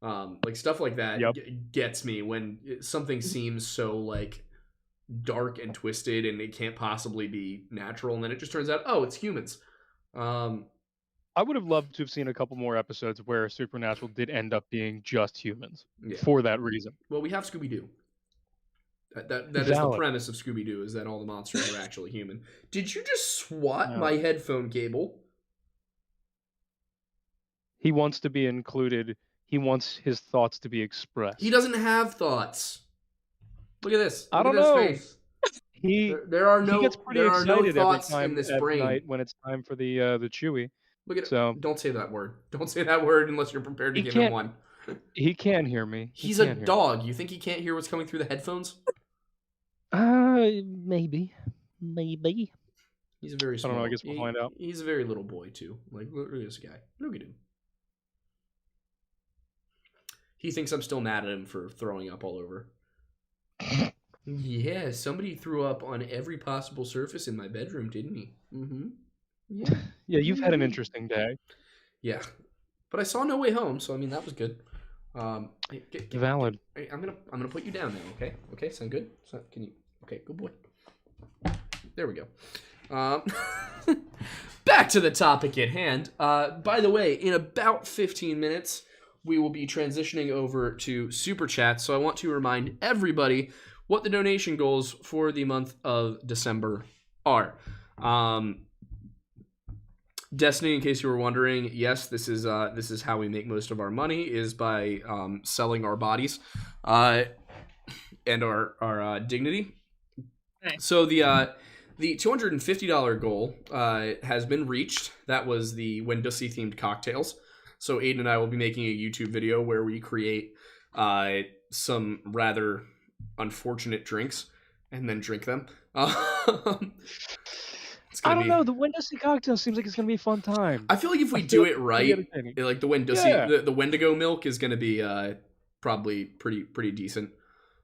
Speaker 1: like stuff like that
Speaker 2: Yep.
Speaker 1: gets me when something seems so like dark and twisted and it can't possibly be natural, and then it just turns out, oh, it's humans.
Speaker 2: I would have loved to have seen a couple more episodes where Supernatural did end up being just humans
Speaker 1: Yeah.
Speaker 2: for that reason.
Speaker 1: Well, we have Scooby-Doo. That is the premise of Scooby-Doo, is that all the monsters are actually human. Did you just swat my headphone cable?
Speaker 2: He wants to be included. He wants his thoughts to be expressed.
Speaker 1: He doesn't have thoughts. Look at this.
Speaker 2: I
Speaker 1: Look
Speaker 2: don't know.
Speaker 1: Face. He gets pretty
Speaker 2: excited
Speaker 1: every
Speaker 2: time
Speaker 1: in this
Speaker 2: at
Speaker 1: brain
Speaker 2: night when it's time for the Chewy.
Speaker 1: Look at
Speaker 2: so,
Speaker 1: it. Don't say that word. Don't say that word unless you're prepared to give him one.
Speaker 2: He can hear me.
Speaker 1: He's a dog. You think he can't hear what's coming through the headphones?
Speaker 2: Maybe.
Speaker 1: He's a very small.
Speaker 2: I don't know. I guess we'll find out.
Speaker 1: He's a very little boy too. Like, look at this guy. Look at him. He thinks I'm still mad at him for throwing up all over. Yeah, somebody threw up on every possible surface in my bedroom, didn't he? Mm-hmm. Yeah.
Speaker 2: Yeah, you've had an interesting day.
Speaker 1: Yeah, but I saw No Way Home, so I mean that was good.
Speaker 2: Valid.
Speaker 1: I'm gonna put you down now. Okay. Okay. Sound good? So, can you? Okay. Good boy. There we go. Back to the topic at hand. By the way, in about 15 minutes, we will be transitioning over to Super Chat. So I want to remind everybody what the donation goals for the month of December are. Destiny, in case you were wondering, yes, this is how we make most of our money, is by selling our bodies and our dignity. Nice. So the $250 goal has been reached. That was the Wendussy themed cocktails. So Aiden and I will be making a YouTube video where we create some rather unfortunate drinks and then drink them.
Speaker 2: I don't know. The Wendussy cocktail seems like it's going to be a fun time.
Speaker 1: I feel like if we do it right, like the Wendussy, the Wendigo milk is going to be probably pretty decent.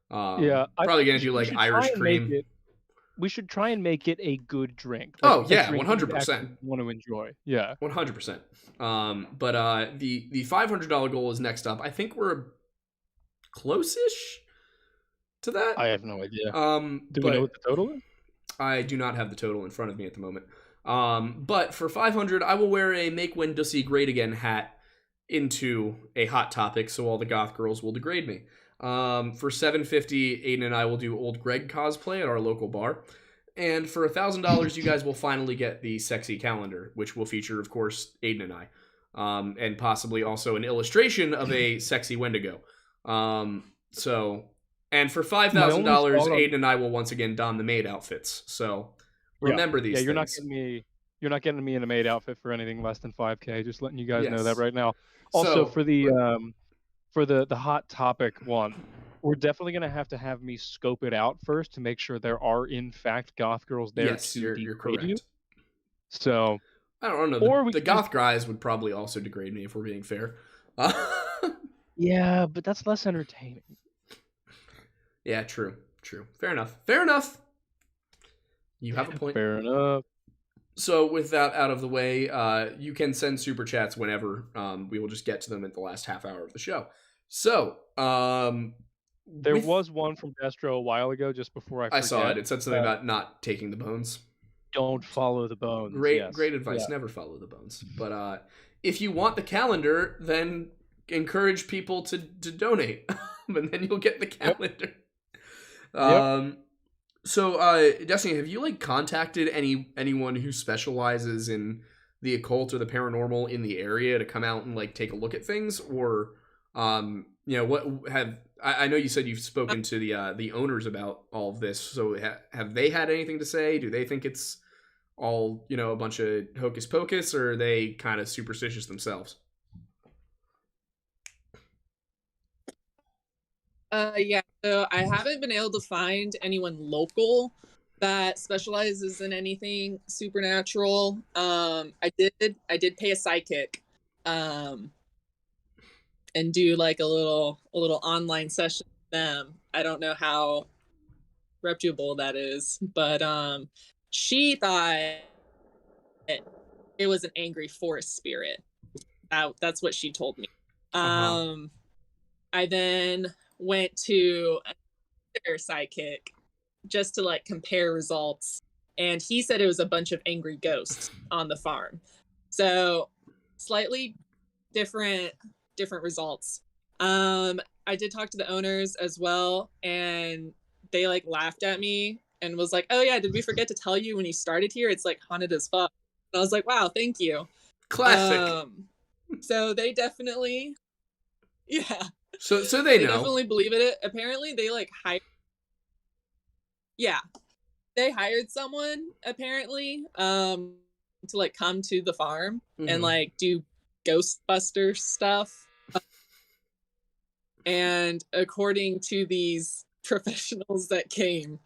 Speaker 2: Yeah,
Speaker 1: probably going to do like Irish cream.
Speaker 2: We should try and make it a good drink.
Speaker 1: Like, yeah, 100%.
Speaker 2: Want to enjoy? Yeah,
Speaker 1: 100%. But the $500 goal is next up. I think we're close-ish to that.
Speaker 2: I have no idea. Do we know what the total is?
Speaker 1: I do not have the total in front of me at the moment. But for $500, I will wear a Make Wendussy Great Again hat into a Hot Topic, so all the goth girls will degrade me. For $750, Aiden and I will do Old Greg cosplay at our local bar. And for $1,000, you guys will finally get the sexy calendar, which will feature, of course, Aiden and I. And possibly also an illustration of a sexy Wendigo. And for $5,000, Aiden and I will once again don the maid outfits. So remember these things.
Speaker 2: You're not getting me in a maid outfit for anything less than $5,000. Just letting you guys know that right now. Also, for the Hot Topic one, we're definitely going to have me scope it out first to make sure there are in fact goth girls there.
Speaker 1: Yes, you're correct.
Speaker 2: You. So
Speaker 1: I don't know. The goth guys would probably also degrade me if we're being fair.
Speaker 2: Yeah, but that's less entertaining.
Speaker 1: Yeah, true. Fair enough. You have a point.
Speaker 2: Fair enough.
Speaker 1: So with that out of the way, you can send super chats whenever. We will just get to them at the last half hour of the show. So
Speaker 2: there was one from Destro a while ago, just before I forget.
Speaker 1: I saw it. It said something about not taking the bones.
Speaker 2: Don't follow the bones.
Speaker 1: Great advice. Yeah. Never follow the bones. But if you want the calendar, then encourage people to donate, and then you'll get the calendar. Yep. So, Destiny, have you contacted anyone who specializes in the occult or the paranormal in the area to come out and take a look at things, or what have I know you said you've spoken to the owners about all of this. So have they had anything to say? Do they think it's all a bunch of hocus pocus, or are they kind of superstitious themselves?
Speaker 3: Yeah, so I haven't been able to find anyone local that specializes in anything supernatural. I did pay a psychic, and do a little online session them. I don't know how reputable that is, but she thought it was an angry forest spirit. That's what she told me. I then went to another psychic just to like compare results, and he said it was a bunch of angry ghosts on the farm. So slightly different results. I did talk to the owners as well, and they like laughed at me and was like, "Oh yeah, did we forget to tell you when you started here? It's like haunted as fuck." And I was like, "Wow, thank you."
Speaker 1: Classic.
Speaker 3: So they definitely, yeah.
Speaker 1: So they know.
Speaker 3: Definitely believe in it. Apparently, they like hired. Yeah, they hired someone apparently to like come to the farm and like do Ghostbuster stuff. And according to these professionals that came,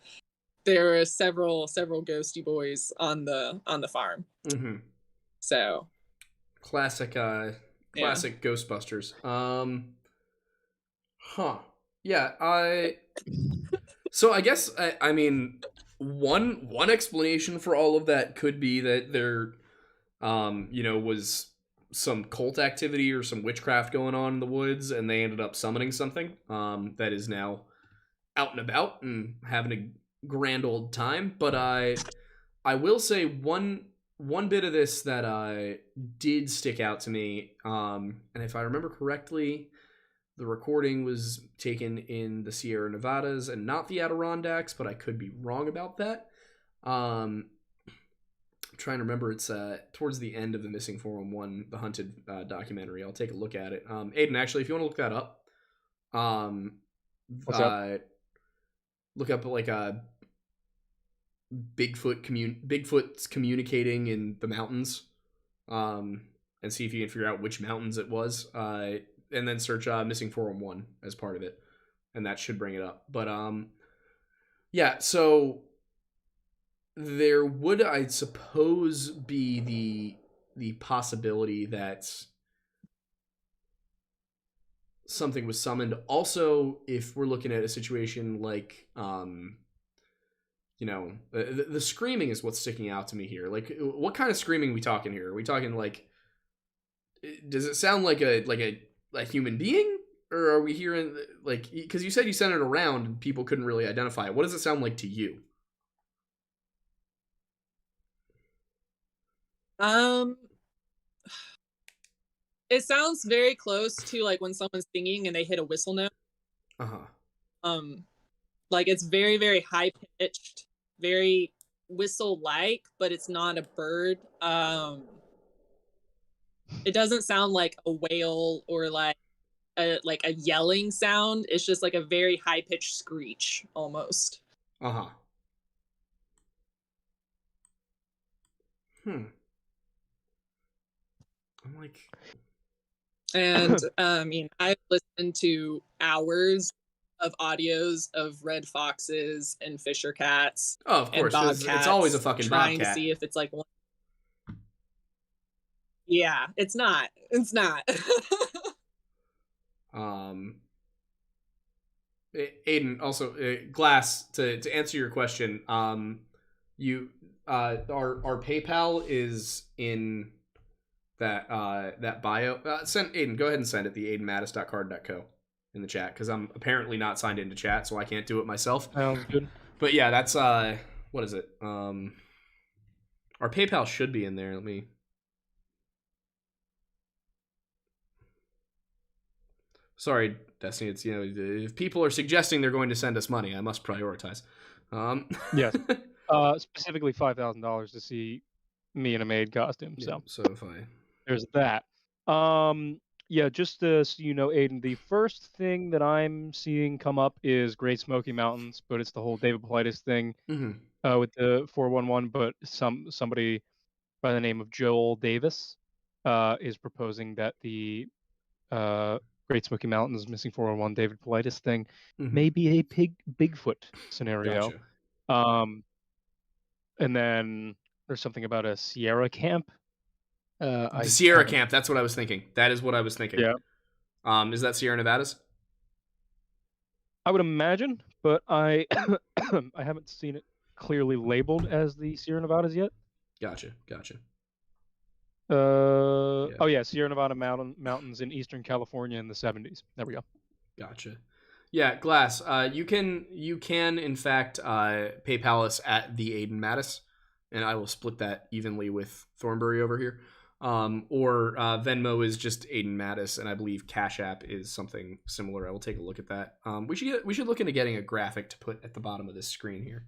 Speaker 3: there were several ghosty boys on the farm. So
Speaker 1: classic Ghostbusters. Yeah, so I guess I mean one explanation for all of that could be that there was some cult activity or some witchcraft going on in the woods, and they ended up summoning something that is now out and about and having a grand old time. But I will say one bit of this that did stick out to me, and if I remember correctly, the recording was taken in the Sierra Nevadas and not the Adirondacks, but I could be wrong about that. I'm trying to remember. It's towards the end of the Missing 411, the Hunted documentary. I'll take a look at it. Aiden, actually, if you want to look that up,
Speaker 2: What's up?
Speaker 1: Look up like a Bigfoot's communicating in the mountains, and see if you can figure out which mountains it was. And then search Missing 411 as part of it, and that should bring it up. But yeah, so there would, I suppose, be the possibility that something was summoned. Also, if we're looking at a situation like the screaming is what's sticking out to me here. Like, what kind of screaming are we talking here? Are we talking like, does it sound like a human being, or are we hearing like, because you said you sent it around and people couldn't really identify it. What does it sound like to you?
Speaker 3: It sounds very close to like when someone's singing and they hit a whistle note. Like it's very, very high pitched, very whistle like, but it's not a bird. It doesn't sound like a wail or like a yelling sound. It's just like a very high pitched screech almost.
Speaker 1: I'm like,
Speaker 3: and I mean, I've listened to hours of audios of red foxes and fisher cats.
Speaker 1: Oh, of course,
Speaker 3: and
Speaker 1: it's always a fucking
Speaker 3: trying
Speaker 1: bobcat.
Speaker 3: to see if it's like one. Yeah, it's not. It's not.
Speaker 1: Aiden, also, Glass, to answer your question, you our PayPal is in that bio. Send Aiden. Go ahead and send it. The aidenmattis.card.co in the chat, because I'm apparently not signed into chat, so I can't do it myself.
Speaker 2: Sounds good.
Speaker 1: But yeah, that's what is it? Our PayPal should be in there. Let me. Sorry, Destiny. It's, if people are suggesting they're going to send us money, I must prioritize.
Speaker 2: Yes. Specifically $5,000 to see me in a maid costume.
Speaker 1: Yeah,
Speaker 2: so
Speaker 1: if I
Speaker 2: there's that. Yeah, just so you know, Aiden, the first thing that I'm seeing come up is Great Smoky Mountains, but it's the whole David Politis thing with the 411. But somebody by the name of Joel Davis is proposing that the Great Smoky Mountains Missing 411 David Politis thing may be a Bigfoot scenario.
Speaker 1: Gotcha.
Speaker 2: And then there's something about a Sierra camp.
Speaker 1: The Sierra camp. That's what I was thinking. That is what I was thinking.
Speaker 2: Yeah.
Speaker 1: Is that Sierra Nevadas?
Speaker 2: I would imagine, but I I haven't seen it clearly labeled as the Sierra Nevadas yet.
Speaker 1: Gotcha.
Speaker 2: Oh yeah, Sierra Nevada mountains in Eastern California in the 70s. There we go.
Speaker 1: Gotcha. Yeah, Glass. You can in fact PayPal us at the Aiden Mattis, and I will split that evenly with Thornbury over here. Or Venmo is just Aiden Mattis, and I believe Cash App is something similar. I will take a look at that. We should look into getting a graphic to put at the bottom of this screen here.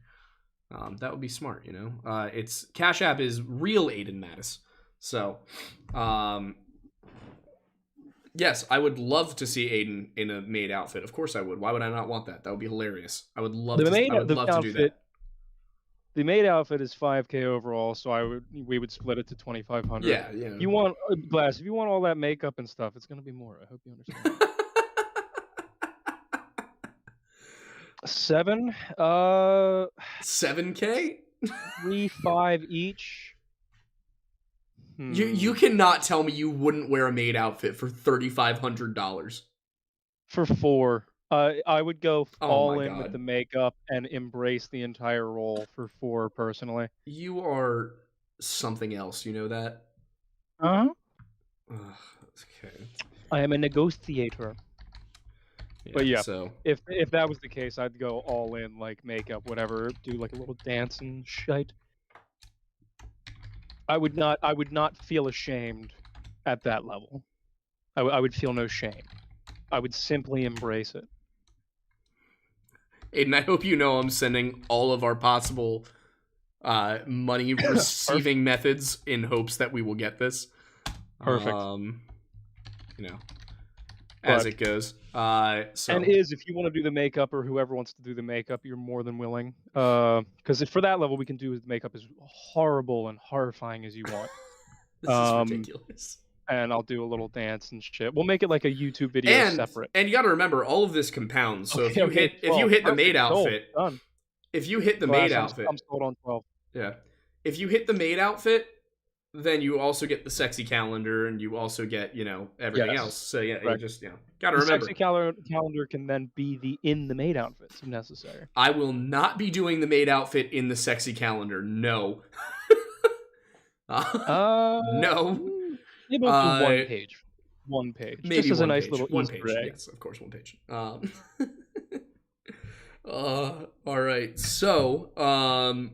Speaker 1: That would be smart, you know. It's Cash App is real Aiden Mattis. So, yes, I would love to see Aiden in a maid outfit. Of course I would. Why would I not want that? That would be hilarious. I would love to do that.
Speaker 2: The maid outfit is $5,000 overall, so we would split it to $2,500.
Speaker 1: Yeah.
Speaker 2: You want Glass? If you want all that makeup and stuff, it's gonna be more. I hope you understand. 7.
Speaker 1: $7,000?
Speaker 2: 3-5 each.
Speaker 1: You cannot tell me you wouldn't wear a maid outfit for $3,500
Speaker 2: for 4. I would go all in
Speaker 1: God.
Speaker 2: with the makeup and embrace the entire role for 4 personally.
Speaker 1: You are something else, you know that?
Speaker 2: Uh-huh.
Speaker 1: Okay.
Speaker 2: I am a negotiator.
Speaker 1: Yeah,
Speaker 2: but yeah,
Speaker 1: so
Speaker 2: if that was the case, I'd go all in, like makeup, whatever, do like a little dance and shite. I would not feel ashamed at that level. I would feel no shame. I would simply embrace it.
Speaker 1: Aiden, I hope you know I'm sending all of our possible money receiving methods in hopes that we will get this.
Speaker 2: Perfect.
Speaker 1: You know, as it goes. So.
Speaker 2: And if you want to do the makeup, or whoever wants to do the makeup, you're more than willing. Because for that level, we can do the makeup as horrible and horrifying as you want.
Speaker 1: This is ridiculous.
Speaker 2: And I'll do a little dance and shit. We'll make it like a YouTube video separate.
Speaker 1: And you got to remember, all of this compounds. So if you hit the maid outfit,
Speaker 2: I'm sold on 12.
Speaker 1: Yeah, if you hit the maid outfit, then you also get the sexy calendar, and you also get everything else. So yeah, you just got to remember.
Speaker 2: The sexy calendar can then be in the maid outfits if necessary.
Speaker 1: I will not be doing the maid outfit in the sexy calendar. No. No.
Speaker 2: Maybe we'll do one page. Maybe just as a nice little Easter egg.
Speaker 1: Yes, of course, one page. All right. So, I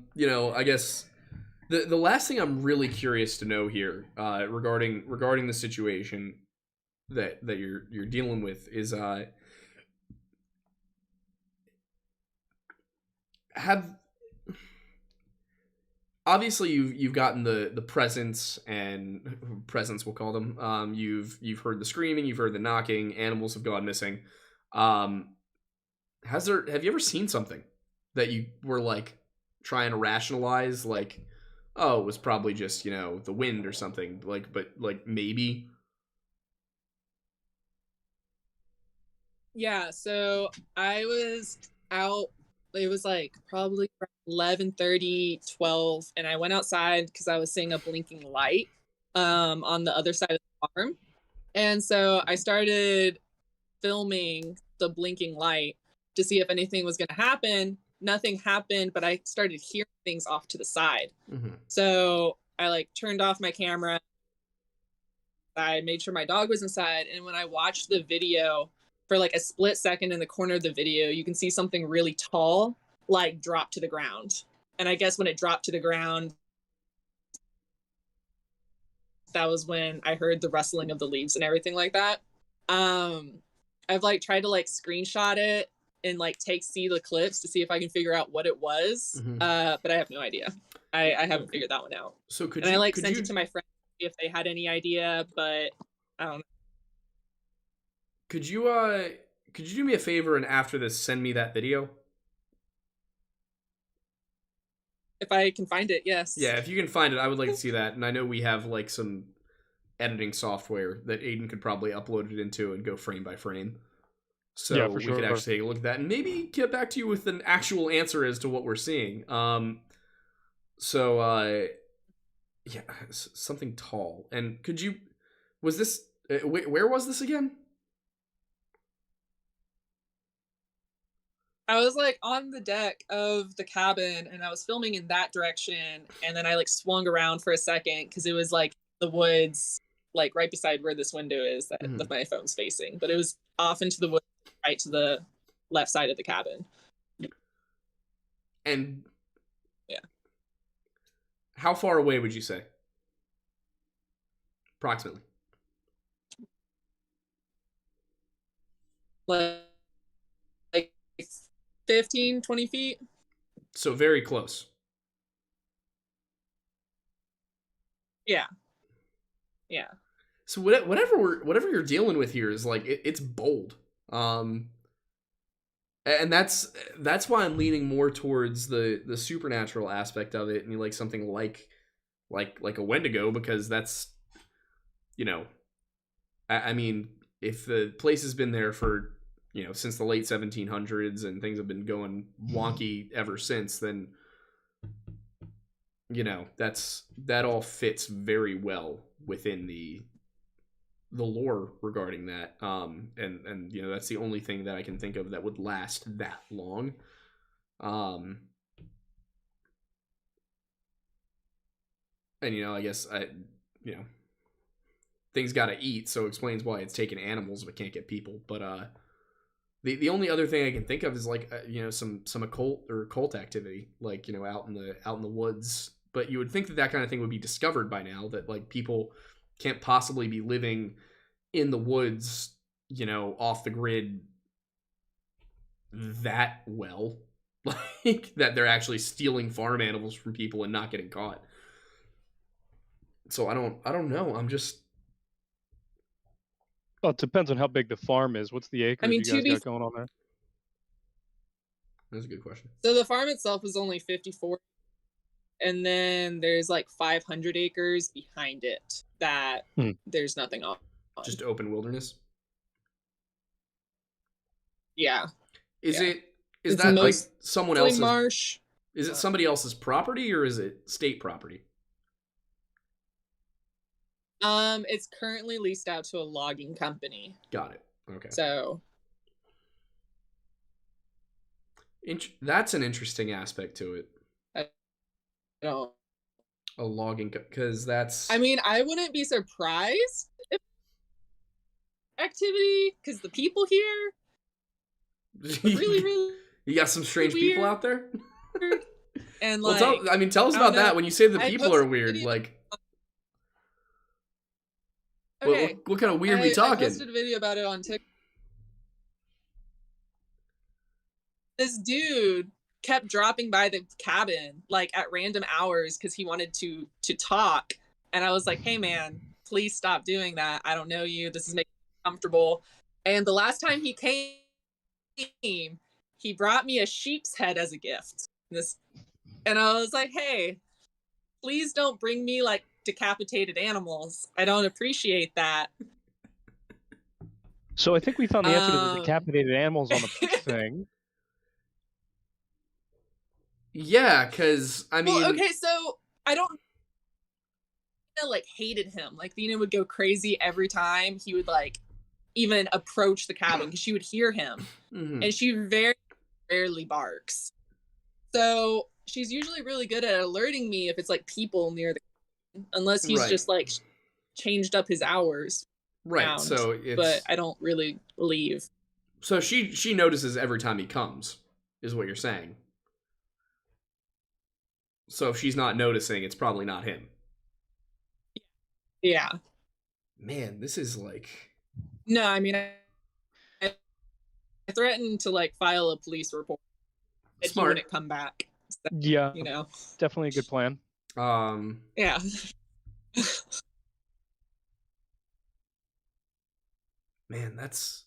Speaker 1: guess the last thing I'm really curious to know here, regarding the situation that you're dealing with is obviously you've gotten the presence we'll call them. You've heard the screaming, you've heard the knocking, animals have gone missing. Have you ever seen something that you were like trying to rationalize, like, oh, it was probably just the wind or something, but maybe?
Speaker 3: Yeah, so I was out. It was like probably 11:30, 12, and I went outside because I was seeing a blinking light on the other side of the farm. And so I started filming the blinking light to see if anything was going to happen. Nothing happened, but I started hearing things off to the side.
Speaker 1: Mm-hmm.
Speaker 3: So I turned off my camera. I made sure my dog was inside. And when I watched the video, for a split second in the corner of the video, you can see something really tall drop to the ground. And I guess when it dropped to the ground, that was when I heard the rustling of the leaves and everything like that. I've tried to screenshot it and see the clips to see if I can figure out what it was.
Speaker 1: Mm-hmm.
Speaker 3: But I have no idea. I haven't figured that one out.
Speaker 1: So
Speaker 3: I sent it to my friends if they had any idea, but I don't know.
Speaker 1: Could you do me a favor and after this send me that video?
Speaker 3: If I can find it, yes.
Speaker 1: Yeah, if you can find it, I would like to see that. And I know we have some editing software that Aiden could probably upload it into and go frame by frame. So yeah, we could actually take a look at that and maybe get back to you with an actual answer as to what we're seeing. Yeah, something tall. And was this, where was this again?
Speaker 3: I was like on the deck of the cabin and I was filming in that direction, and then I like swung around for a second because it was like the woods, like right beside where this window is that
Speaker 1: Mhm.
Speaker 3: my phone's facing, but it was off into the woods right to the left side of the cabin.
Speaker 1: And
Speaker 3: yeah,
Speaker 1: how far away would you say? Approximately.
Speaker 3: Like 15, 20 feet.
Speaker 1: So very close.
Speaker 3: Yeah. Yeah.
Speaker 1: So whatever you're dealing with here is like it's bold. And that's why I'm leaning more towards the supernatural aspect of it, and like something like a Wendigo, because that's, you know, I mean, if the place has been there for, you know, since the late 1700s and things have been going wonky ever since, then, you know, that all fits very well within the lore regarding that. And you know, that's the only thing that I can think of that would last that long. And you know, I guess you know, things got to eat, so it explains why it's taking animals but can't get people. But the only other thing I can think of is like you know, some occult or cult activity, like, you know, out in the woods. But you would think that kind of thing would be discovered by now, that like people can't possibly be living in the woods, you know, off the grid that well, like that they're actually stealing farm animals from people and not getting caught. So I don't know. I'm just,
Speaker 2: Well, it depends on how big the farm is. What's the acreage
Speaker 3: I mean,
Speaker 2: you guys got going on there?
Speaker 1: that's a good question.
Speaker 3: So the farm itself is only 54, and then there's like 500 acres behind it that there's nothing on.
Speaker 1: Just open wilderness.
Speaker 3: Yeah.
Speaker 1: Is
Speaker 3: Yeah.
Speaker 1: it is
Speaker 3: It's
Speaker 1: that like
Speaker 3: mostly
Speaker 1: someone else's
Speaker 3: marsh?
Speaker 1: Is it somebody else's property, or is it state property?
Speaker 3: It's currently leased out to a logging company.
Speaker 1: Got it. Okay.
Speaker 3: So
Speaker 1: that's an interesting aspect to it.
Speaker 3: I don't.
Speaker 1: A logging, because that's.
Speaker 3: I mean, I wouldn't be surprised if activity, because the people here really, really.
Speaker 1: You got some strange
Speaker 3: weird.
Speaker 1: people out there.
Speaker 3: And
Speaker 1: well,
Speaker 3: like,
Speaker 1: tell us about that. When you say the
Speaker 3: I
Speaker 1: people are weird,
Speaker 3: video.
Speaker 1: like.
Speaker 3: Okay.
Speaker 1: What kind of weird we talking?
Speaker 3: I posted a video about it on TikTok. This dude kept dropping by the cabin like at random hours because he wanted to talk, and I was like, "Hey, man, please stop doing that. I don't know you. This is making me uncomfortable." And the last time he came, he brought me a sheep's head as a gift. And I was like, "Hey, please don't bring me like decapitated animals. I don't appreciate that."
Speaker 2: So I think we found the answer to the decapitated animals on the first thing.
Speaker 1: Yeah, because I mean,
Speaker 3: well, okay, so I don't like hated him. Like Thena would go crazy every time he would like even approach the cabin because she would hear him, and she very rarely barks. So she's usually really good at alerting me if it's like people near the cabin, unless he's just like changed up his hours.
Speaker 1: Right. So
Speaker 3: but I don't really leave.
Speaker 1: So she notices every time he comes, is what you're saying. So if she's not noticing, it's probably not him.
Speaker 3: Yeah.
Speaker 1: Man, this is like.
Speaker 3: No, I mean, I threatened to like file a police report. Smart. He wouldn't come back. So,
Speaker 2: yeah,
Speaker 3: you know,
Speaker 2: definitely a good plan.
Speaker 3: Yeah.
Speaker 1: Man, that's.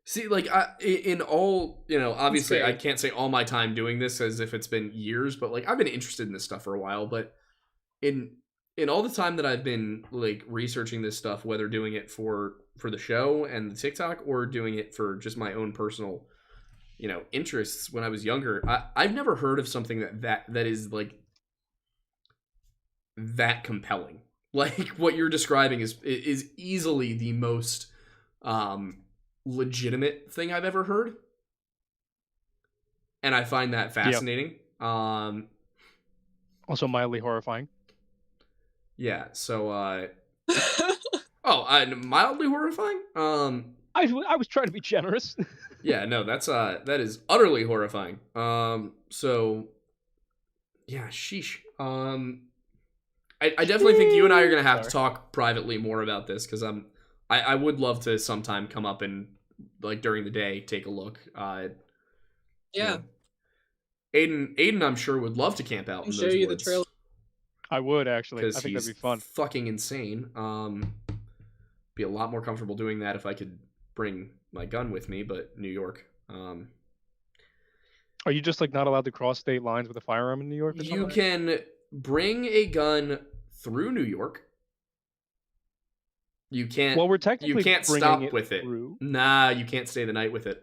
Speaker 1: See, like, in all, you know, obviously I can't say all my time doing this as if it's been years, but like I've been interested in this stuff for a while. But in all the time that I've been like researching this stuff, whether doing it for the show and the TikTok or doing it for just my own personal, you know, interests when I was younger, I've never heard of something that is like that compelling. Like what you're describing is easily the most legitimate thing I've ever heard, and I find that fascinating.
Speaker 2: Also mildly horrifying.
Speaker 1: Yeah. So mildly horrifying.
Speaker 2: I was trying to be generous.
Speaker 1: Yeah, no, that is utterly horrifying. So yeah, sheesh. I definitely think you and I are gonna have to talk privately more about this, because I would love to sometime come up and, like, during the day take a look.
Speaker 3: Yeah.
Speaker 1: You know, Aiden, I'm sure would love to camp out in those
Speaker 3: show you
Speaker 1: woods.
Speaker 3: the trail.
Speaker 2: I would actually. I
Speaker 1: Because
Speaker 2: think that'd
Speaker 1: he's
Speaker 2: be fun.
Speaker 1: fucking insane. Be a lot more comfortable doing that if I could bring my gun with me, but New York.
Speaker 2: Are you just like not allowed to cross state lines with a firearm in New York? Or
Speaker 1: You
Speaker 2: something?
Speaker 1: can bring a gun through New York. You can't.
Speaker 2: Well, we're technically
Speaker 1: you can't
Speaker 2: bringing
Speaker 1: stop
Speaker 2: it
Speaker 1: with it.
Speaker 2: through.
Speaker 1: Nah, you can't stay the night with it.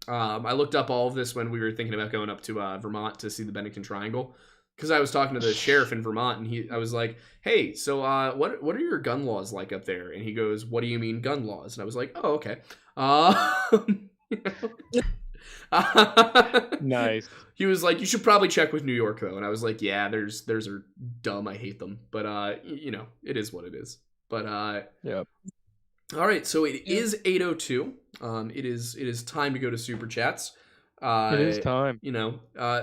Speaker 1: I looked up all of this when we were thinking about going up to Vermont to see the Bennington Triangle, because I was talking to the sheriff in Vermont, and I was like, "Hey, so what are your gun laws like up there?" And he goes, "What do you mean gun laws?" And I was like, "Oh, okay."
Speaker 2: Nice.
Speaker 1: He was like, "You should probably check with New York, though." And I was like, "Yeah, theirs are dumb. I hate them." But it is what it is. But
Speaker 2: Yep.
Speaker 1: all right, so it is 8:02. It is time to go to super chats.
Speaker 2: It is time.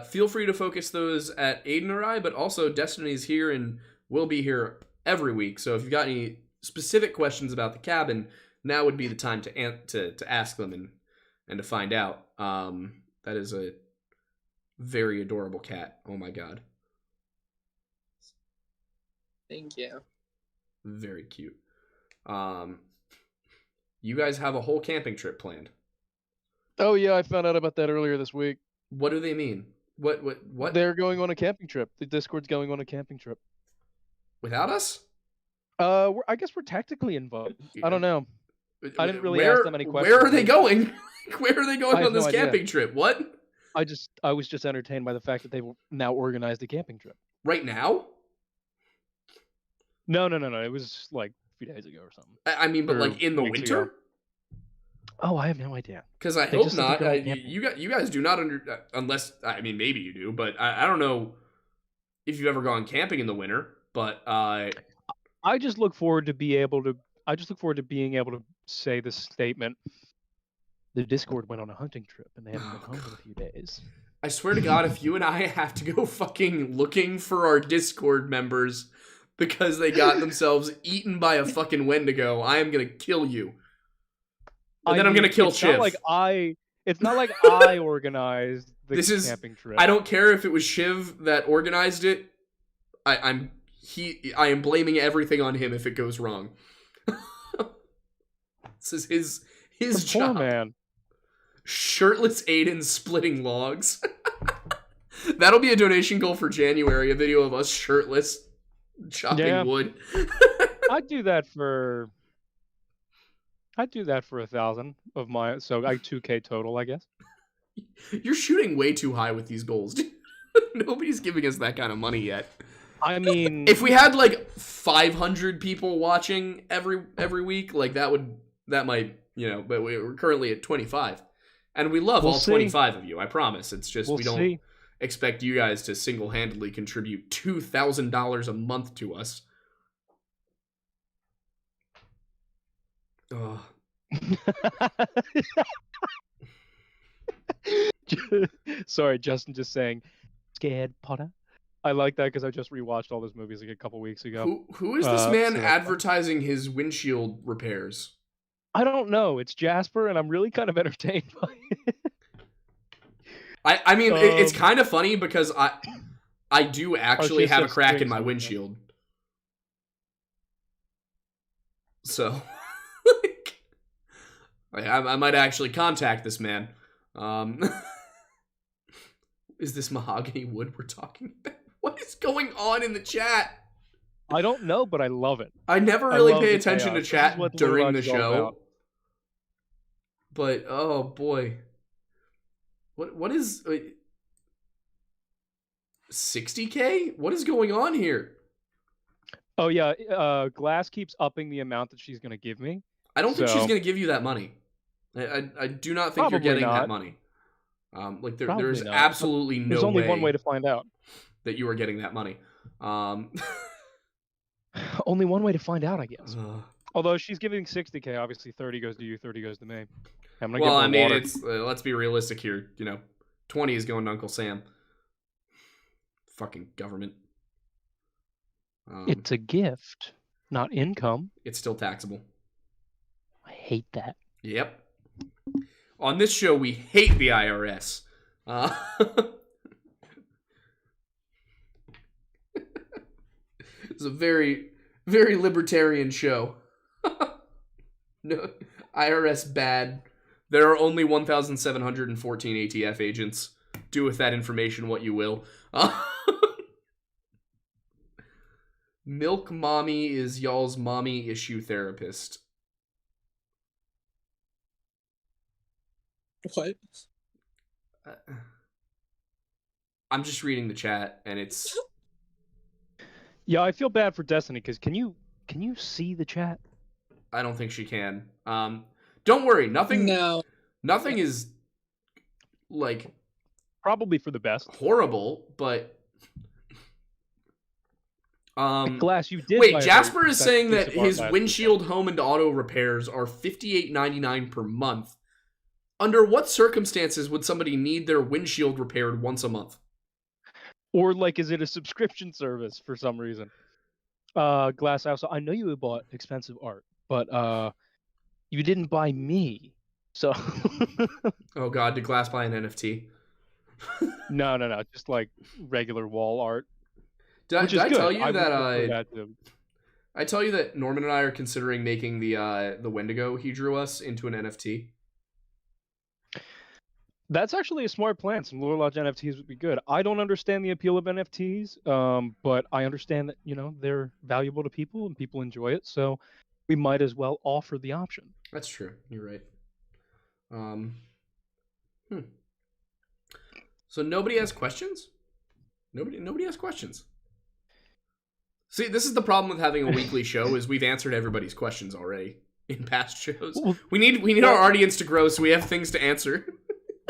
Speaker 1: Feel free to focus those at Aiden or I, but also Destiny's here and will be here every week. So if you've got any specific questions about the cabin, now would be the time to ask them and to find out. That is a very adorable cat. Oh my god.
Speaker 3: Thank you.
Speaker 1: Very cute. You guys have a whole camping trip planned.
Speaker 2: Oh yeah, I found out about that earlier this week.
Speaker 1: What do they mean? What?
Speaker 2: They're going on a camping trip. The Discord's going on a camping trip.
Speaker 1: Without us?
Speaker 2: I guess we're technically involved. I don't know. I didn't really ask them any questions.
Speaker 1: Where are they going? Where are they going on this
Speaker 2: no
Speaker 1: camping trip? What?
Speaker 2: I was just entertained by the fact that they've now organized a camping trip.
Speaker 1: Right now?
Speaker 2: No. It was like a few days ago or something.
Speaker 1: I mean, but like in the winter?
Speaker 2: Ago. Oh, I have no idea.
Speaker 1: Because I hope not. You guys do not unless, I mean, maybe you do, but I don't know if you've ever gone camping in the winter. But
Speaker 2: I just look forward to being able to say this statement. The Discord went on a hunting trip and they haven't been home in a few days.
Speaker 1: I swear to God, if you and I have to go fucking looking for our Discord members because they got themselves eaten by a fucking Wendigo, I am gonna kill you. And then I'm gonna kill Chiv.
Speaker 2: It's not like I organized the camping trip.
Speaker 1: I don't care if it was Shiv that organized it. I am blaming everything on him if it goes wrong. This is his job.
Speaker 2: Poor man.
Speaker 1: Shirtless Aiden splitting logs. That'll be a donation goal for January. A video of us shirtless chopping wood.
Speaker 2: I'd do that for 1,000 of my, so I 2K total, I guess.
Speaker 1: You're shooting way too high with these goals. Nobody's giving us that kind of money yet.
Speaker 2: I mean,
Speaker 1: if we had like 500 people watching every week, like that might, but we're currently at 25. And we love all 25 of you, I promise. It's just we don't expect you guys to single-handedly contribute $2,000 a month to us. Oh.
Speaker 2: Sorry, Justin just saying, scared Potter. I like that because I just rewatched all those movies like a couple weeks ago.
Speaker 1: Who is this man advertising his windshield repairs?
Speaker 2: I don't know. It's Jasper, and I'm really kind of entertained by it.
Speaker 1: I mean, it's kind of funny because I do actually have a crack in my windshield. So, I might actually contact this man. Is this mahogany wood we're talking about? What is going on in the chat?
Speaker 2: I don't know, but I love it.
Speaker 1: I never really pay attention to chat during the show. But oh boy, what is 60K? What is going on here?
Speaker 2: Oh yeah, Glass keeps upping the amount that she's gonna give me.
Speaker 1: I don't think she's
Speaker 2: So-
Speaker 1: going to give you that money. I do not think you're
Speaker 2: Probably
Speaker 1: getting that
Speaker 2: not.
Speaker 1: money. Like
Speaker 2: Probably
Speaker 1: there's
Speaker 2: not.
Speaker 1: absolutely no
Speaker 2: There's only one way to find out.
Speaker 1: that you are getting that money.
Speaker 2: Only one way to find out, I guess.
Speaker 1: uh,
Speaker 2: Although she's giving 60K, obviously 30 goes to you, 30 goes to me. I'm gonna
Speaker 1: well,
Speaker 2: give her
Speaker 1: I mean,
Speaker 2: water.
Speaker 1: it's let's be realistic here. 20 is going to Uncle Sam. Fucking government.
Speaker 2: It's a gift, not income.
Speaker 1: It's still taxable.
Speaker 2: I hate that.
Speaker 1: Yep. On this show, we hate the IRS. It's a very, very libertarian show. No, IRS bad. There are only 1,714 ATF agents. Do with that information what you will. Milk Mommy is y'all's mommy issue therapist.
Speaker 3: What?
Speaker 1: I'm just reading the chat, and it's...
Speaker 2: Yeah, I feel bad for Destiny because can you see the chat?
Speaker 1: I don't think she can. Don't worry, nothing is like
Speaker 2: Probably for the best.
Speaker 1: horrible, but
Speaker 2: Glass, you did.
Speaker 1: wait,
Speaker 2: buy a
Speaker 1: Jasper
Speaker 2: very
Speaker 1: is saying that
Speaker 2: expensive
Speaker 1: his
Speaker 2: art last
Speaker 1: windshield home and auto repairs are $58.99 per month. Under what circumstances would somebody need their windshield repaired once a month?
Speaker 2: Or like, is it a subscription service for some reason? Glass House, I know you bought expensive art, but you didn't buy me. So
Speaker 1: Oh god, did Glass buy an NFT?
Speaker 2: no, just like regular wall art.
Speaker 1: Did I tell you that
Speaker 2: I
Speaker 1: I tell you that Norman and I are considering making the Wendigo he drew us into an NFT?
Speaker 2: That's actually a smart plan. Some Lore Lodge NFTs would be good. I don't understand the appeal of NFTs, but I understand that they're valuable to people and people enjoy it. So we might as well offer the option.
Speaker 1: That's true. You're right. So nobody has questions? Nobody has questions. See, this is the problem with having a weekly show is we've answered everybody's questions already in past shows. We need our audience to grow so we have things to answer.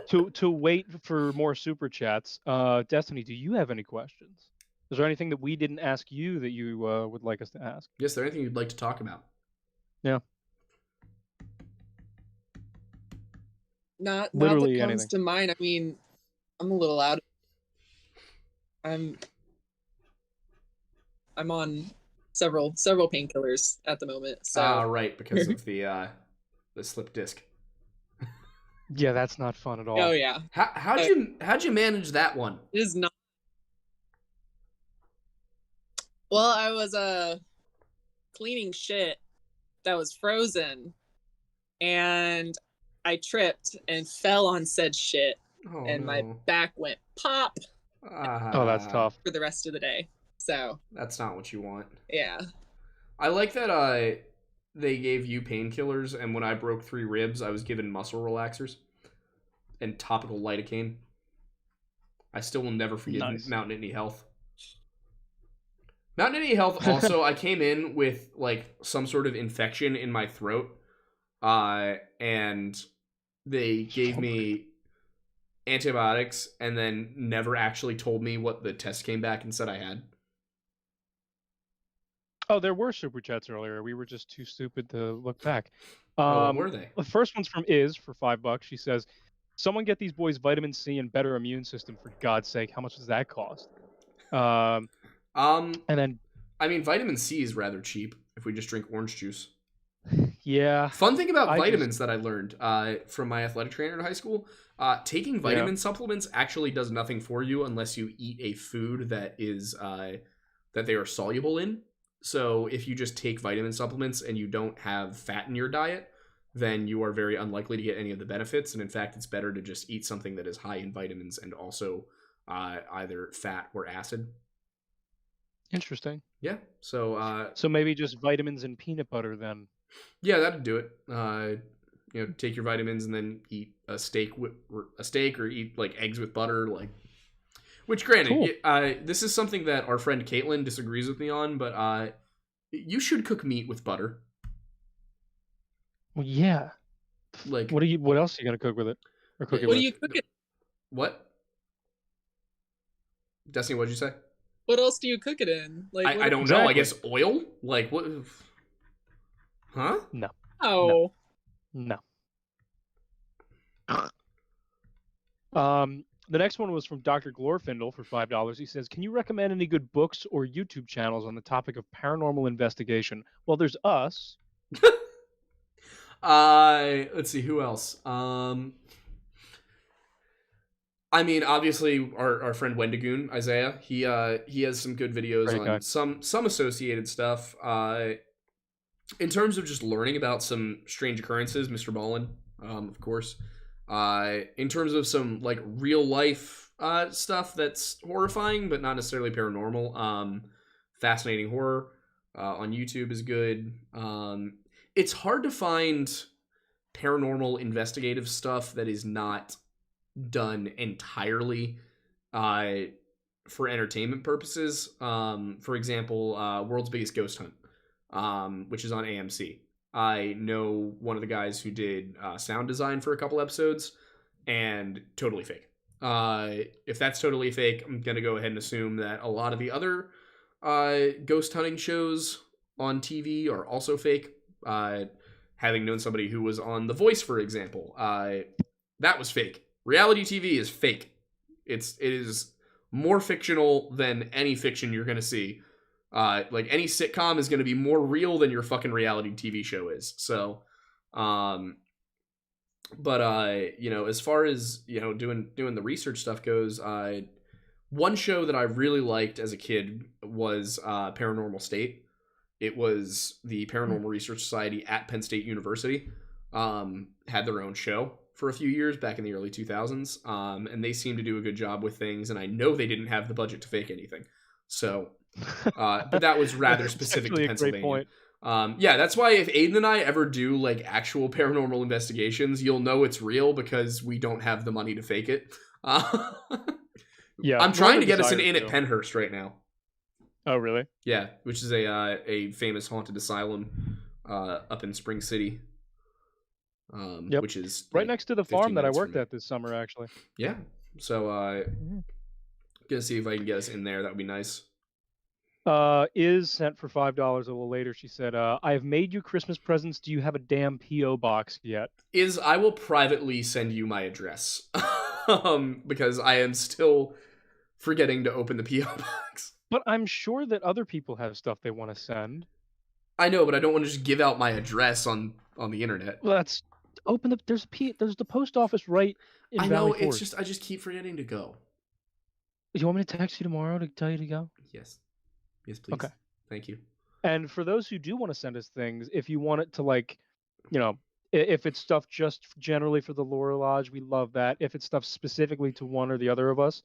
Speaker 2: To wait for more super chats, Destiny, do you have any questions? Is there anything that we didn't ask you that you would like us to ask?
Speaker 1: Yes, is there anything you'd like to talk about?
Speaker 2: Yeah.
Speaker 3: Not
Speaker 2: Literally
Speaker 3: that comes
Speaker 2: anything.
Speaker 3: to mind. I mean, I'm a little out. I'm on several painkillers at the moment. So
Speaker 1: Right, because of the slip disc.
Speaker 2: Yeah, that's not fun at all.
Speaker 3: oh yeah,
Speaker 1: How'd you manage that one?
Speaker 3: it is not. Well, I was cleaning shit that was frozen, and I tripped and fell on said shit,
Speaker 1: Oh,
Speaker 3: and my
Speaker 1: no.
Speaker 3: back went pop
Speaker 2: Oh, that's tough.
Speaker 3: for the rest of the day. So
Speaker 1: That's not what you want.
Speaker 3: yeah,
Speaker 1: I like that they gave you painkillers, and when I broke 3 ribs, I was given muscle relaxers and topical lidocaine. I still will never forget
Speaker 2: Nice.
Speaker 1: Mount Nittany Health. Mount Nittany Health also, I came in with like some sort of infection in my throat, and they gave me antibiotics and then never actually told me what the test came back and said I had.
Speaker 2: Oh, there were super chats earlier. We were just too stupid to look back.
Speaker 1: What were they?
Speaker 2: The first one's from Iz for $5. She says, "Someone get these boys vitamin C and better immune system for God's sake. How much does that cost?" And then
Speaker 1: I mean, vitamin C is rather cheap if we just drink orange juice.
Speaker 2: yeah,
Speaker 1: Fun thing about vitamins that I learned from my athletic trainer in high school, taking vitamin supplements actually does nothing for you unless you eat a food that is that they are soluble in. So if you just take vitamin supplements and you don't have fat in your diet, then you are very unlikely to get any of the benefits. And in fact, it's better to just eat something that is high in vitamins and also either fat or acid.
Speaker 2: interesting.
Speaker 1: Yeah. So
Speaker 2: So maybe just vitamins and peanut butter then.
Speaker 1: yeah, that'd do it. Take your vitamins and then eat a steak or eat like eggs with butter, like. Which, granted,
Speaker 2: Cool.
Speaker 1: this is something that our friend Caitlin disagrees with me on, but You should cook meat with butter.
Speaker 2: Well, yeah.
Speaker 1: Like
Speaker 2: What else are you gonna cook with it? Or cook it
Speaker 3: What
Speaker 2: with?
Speaker 3: do you cook it?
Speaker 1: what? Destiny, what'd you say?
Speaker 3: What else do you cook it in? Like,
Speaker 1: I
Speaker 3: what?
Speaker 1: don't know. I
Speaker 2: Exactly.
Speaker 1: guess oil. Like what? Huh?
Speaker 2: No.
Speaker 3: Oh,
Speaker 2: No. The next one was from Dr. Glorfindel for $5. He says, "Can you recommend any good books or YouTube channels on the topic of paranormal investigation?" Well, there's us.
Speaker 1: Let's see who else. I mean, obviously, our friend Wendigoon Isaiah. He has some good videos
Speaker 2: Great
Speaker 1: on
Speaker 2: guy.
Speaker 1: some associated stuff. In terms of just learning about some strange occurrences, Mr. Ballin, of course. In terms of some like real life stuff that's horrifying but not necessarily paranormal. Fascinating horror on YouTube is good. It's hard to find paranormal investigative stuff that is not done entirely uh, for entertainment purposes. For example, World's Biggest Ghost Hunt, which is on AMC. I know one of the guys who did sound design for a couple episodes, and totally fake. If that's totally fake, I'm going to go ahead and assume that a lot of the other ghost hunting shows on TV are also fake. Having known somebody who was on The Voice, for example, that was fake. Reality TV is fake. It is more fictional than any fiction you're going to see. Like any sitcom is going to be more real than your fucking reality TV show is. So, but you know, as far as you know, doing the research stuff goes, one show that I really liked as a kid was Paranormal State. It was the Paranormal Research Society at Penn State University. Had their own show for a few years back in the early 2000s, and they seemed to do a good job with things. And I know they didn't have the budget to fake anything, so. But that was rather specific to Pennsylvania.
Speaker 2: Great point.
Speaker 1: Yeah, that's why if Aiden and I ever do like actual paranormal investigations, you'll know it's real because we don't have the money to fake it.
Speaker 2: Yeah,
Speaker 1: I'm trying to get us an
Speaker 2: desire
Speaker 1: in at
Speaker 2: to.
Speaker 1: Penhurst right now.
Speaker 2: Oh, really?
Speaker 1: Yeah, which is a famous haunted asylum up in Spring City.
Speaker 2: Yep.
Speaker 1: Which is
Speaker 2: Right
Speaker 1: like,
Speaker 2: next to the
Speaker 1: 15
Speaker 2: farm that I
Speaker 1: minutes from
Speaker 2: worked
Speaker 1: me.
Speaker 2: at this summer, actually.
Speaker 1: Yeah, so gonna see if I can get us in there. That would be nice.
Speaker 2: Is sent for $5 a little later. She said, "I have made you Christmas presents. Do you have a damn PO box yet?"
Speaker 1: I will privately send you my address because I am still forgetting to open the PO box.
Speaker 2: But I'm sure that other people have stuff they want to send.
Speaker 1: I know, but I don't want to just give out my address on the internet.
Speaker 2: Well, that's open the. There's the post office right in
Speaker 1: I
Speaker 2: Valley
Speaker 1: know, it's
Speaker 2: Forge.
Speaker 1: just I just keep forgetting to go.
Speaker 2: You want me to text you tomorrow to tell you to go?
Speaker 1: Yes, please.
Speaker 2: Okay.
Speaker 1: Thank you.
Speaker 2: And for those who do want to send us things, if you want it to like, you know, if it's stuff just generally for the Lore Lodge, we love that. If it's stuff specifically to one or the other of us,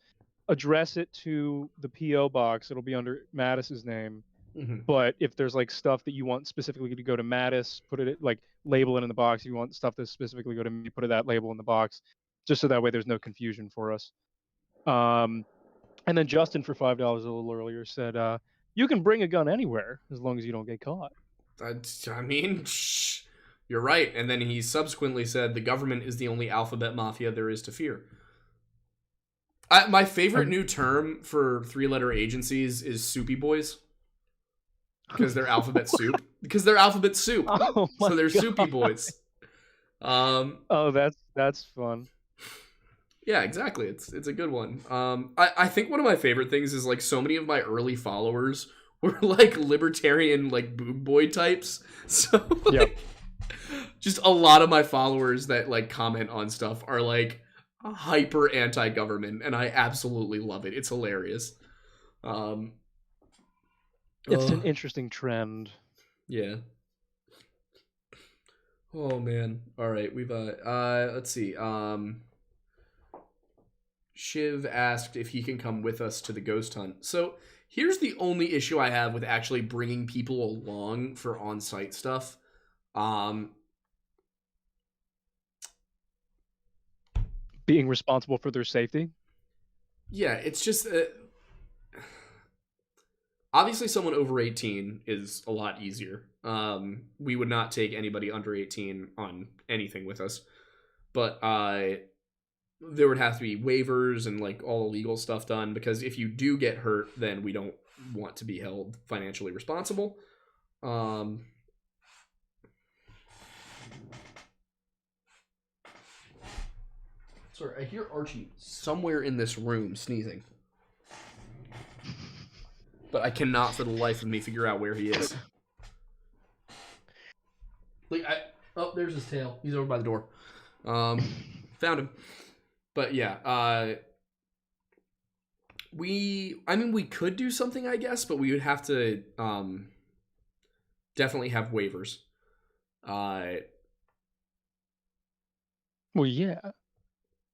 Speaker 2: address it to the PO box. It'll be under Mattis's name.
Speaker 1: Mm-hmm.
Speaker 2: But if there's like stuff that you want specifically to go to Mattis, put it like label it in the box. If you want stuff to specifically go to me, put that label in the box, just so that way there's no confusion for us. And then Justin for $5 a little earlier said, "You can bring a gun anywhere as long as you don't get caught."
Speaker 1: I mean, you're right. And then he subsequently said the government is the only alphabet mafia there is to fear. My favorite new term for 3-letter agencies is soupy boys. Because they're alphabet soup. Because they're alphabet soup.
Speaker 2: Oh my
Speaker 1: So they're
Speaker 2: God.
Speaker 1: soupy boys.
Speaker 2: Oh, that's fun.
Speaker 1: Yeah, exactly. It's a good one. I think one of my favorite things is like so many of my early followers were like libertarian like boob boy types. So like,
Speaker 2: Yep.
Speaker 1: just a lot of my followers that like comment on stuff are like hyper anti-government, and I absolutely love it. It's hilarious.
Speaker 2: It's an interesting trend.
Speaker 1: Yeah. Oh man. All right, we've let's see. Shiv asked if he can come with us to the ghost hunt. So here's the only issue I have with actually bringing people along for on-site stuff.
Speaker 2: Being responsible for their safety.
Speaker 1: Yeah, it's just obviously someone over 18 is a lot easier. We would not take anybody under 18 on anything with us, but there would have to be waivers and like all the legal stuff done, because if you do get hurt, then we don't want to be held financially responsible. Sorry, I hear Archie somewhere in this room sneezing, but I cannot for the life of me figure out where he is. Like, oh, there's his tail. He's over by the door. Found him. But yeah, we could do something, I guess, but we would have to definitely have waivers.
Speaker 2: Well, yeah.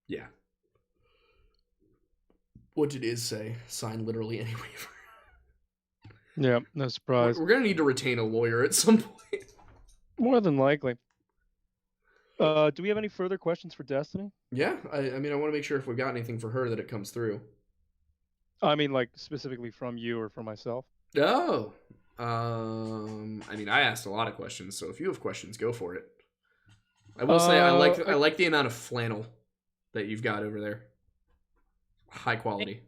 Speaker 1: Yeah. What did Iz say? Sign literally any waiver.
Speaker 2: Yeah, no surprise.
Speaker 1: We're gonna need to retain a lawyer at some point.
Speaker 2: More than likely. Do we have any further questions for Destiny?
Speaker 1: Yeah, I want to make sure if we've got anything for her that it comes through.
Speaker 2: I mean, like, specifically from you or from myself?
Speaker 1: Oh. I asked a lot of questions, so if you have questions, go for it. I will say I like the amount of flannel that you've got over there. High quality.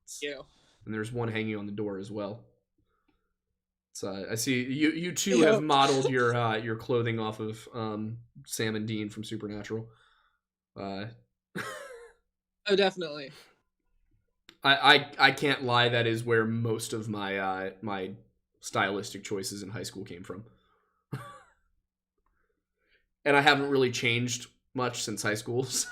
Speaker 3: Thank you.
Speaker 1: And there's one hanging on the door as well. So I see you two have modeled your clothing off of Sam and Dean from Supernatural.
Speaker 3: Oh, definitely.
Speaker 1: I can't lie. That is where most of my my stylistic choices in high school came from. And I haven't really changed much since high school. So.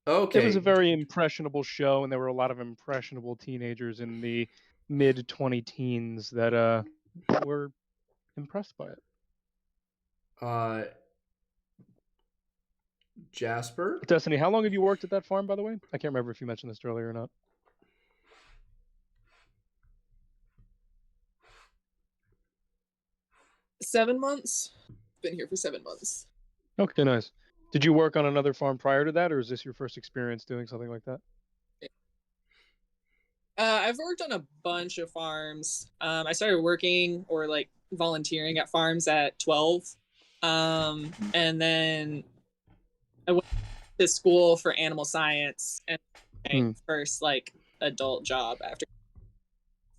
Speaker 1: Okay.
Speaker 2: It was a very impressionable show, and there were a lot of impressionable teenagers in the mid-20 teens that were impressed by it.
Speaker 1: Jasper?
Speaker 2: Destiny, how long have you worked at that farm, by the way? I can't remember if you mentioned this earlier or not.
Speaker 3: $7 months. Been here for 7 months.
Speaker 2: Okay, nice. Did you work on another farm prior to that, or is this your first experience doing something like that?
Speaker 3: I've worked on a bunch of farms. I started working or like volunteering at farms at 12. And then I went to school for animal science and my first like adult job after.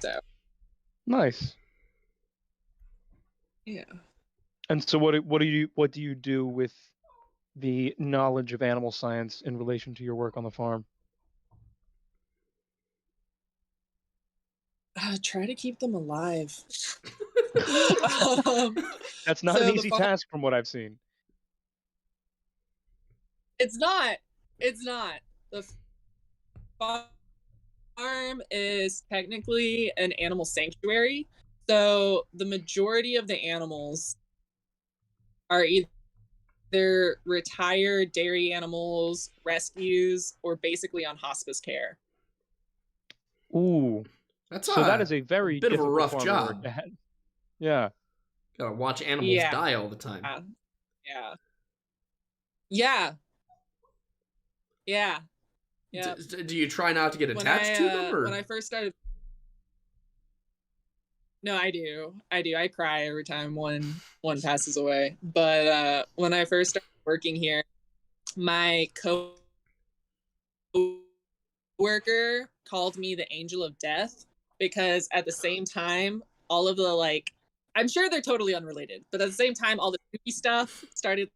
Speaker 3: So
Speaker 2: nice.
Speaker 3: Yeah.
Speaker 2: And so what do you do with the knowledge of animal science in relation to your work on the farm?
Speaker 3: Try to keep them alive.
Speaker 2: That's not an easy task from what I've seen.
Speaker 3: It's not. The farm is technically an animal sanctuary. So the majority of the animals are either retired dairy animals, rescues, or basically on hospice care.
Speaker 2: Ooh. That is a very
Speaker 1: bit of a rough job.
Speaker 2: Yeah.
Speaker 1: Gotta watch animals die all the time.
Speaker 3: Yeah.
Speaker 1: Do you try not to get attached to them? Or?
Speaker 3: When I first started... No, I do. I cry every time one passes away. But when I first started working here, my co-worker called me the angel of death, because at the same time, all of the like, I'm sure they're totally unrelated, but at the same time, all the spooky stuff started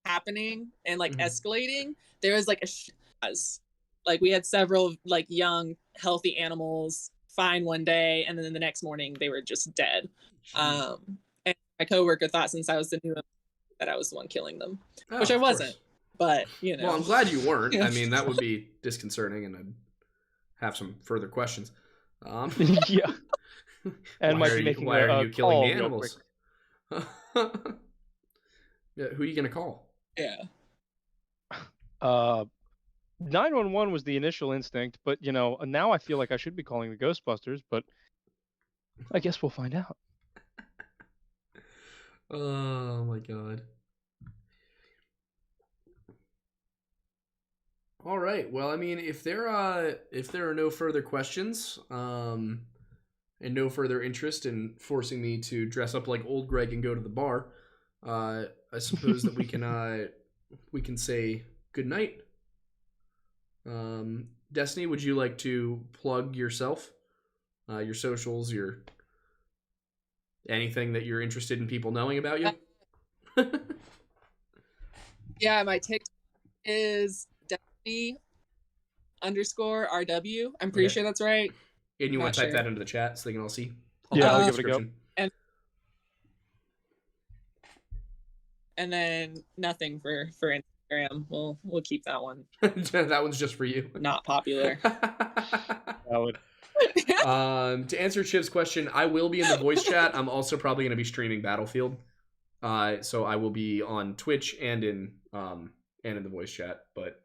Speaker 3: happening and like escalating. There was like like we had several like young healthy animals fine one day, and then the next morning they were just dead. And my coworker thought since I was the new one that I was the one killing them, which I wasn't. But you know,
Speaker 1: well, I'm glad you weren't. I mean, that would be disconcerting, and I'd have some further questions.
Speaker 2: Yeah, and
Speaker 1: why are you killing the animals? Yeah, who are you gonna call?
Speaker 3: Yeah.
Speaker 2: 911 was the initial instinct, but you know, now I feel like I should be calling the Ghostbusters, but I guess we'll find out.
Speaker 1: Oh my god. All right. Well, I mean, if there are no further questions, and no further interest in forcing me to dress up like old Greg and go to the bar, I suppose that we can say good night. Destiny, would you like to plug yourself, your socials, your anything that you're interested in people knowing about you?
Speaker 3: Yeah, my TikTok is Destiny_RW. I'm pretty sure that's right.
Speaker 1: And you want to type that into the chat so they can all see?
Speaker 2: Yeah, I'll give it a go.
Speaker 3: And then nothing for Instagram. We'll keep that one.
Speaker 1: That one's just for you.
Speaker 3: Not popular.
Speaker 2: Valid.
Speaker 1: To answer Chiv's question, I will be in the voice chat. I'm also probably going to be streaming Battlefield, so I will be on Twitch and in the voice chat. But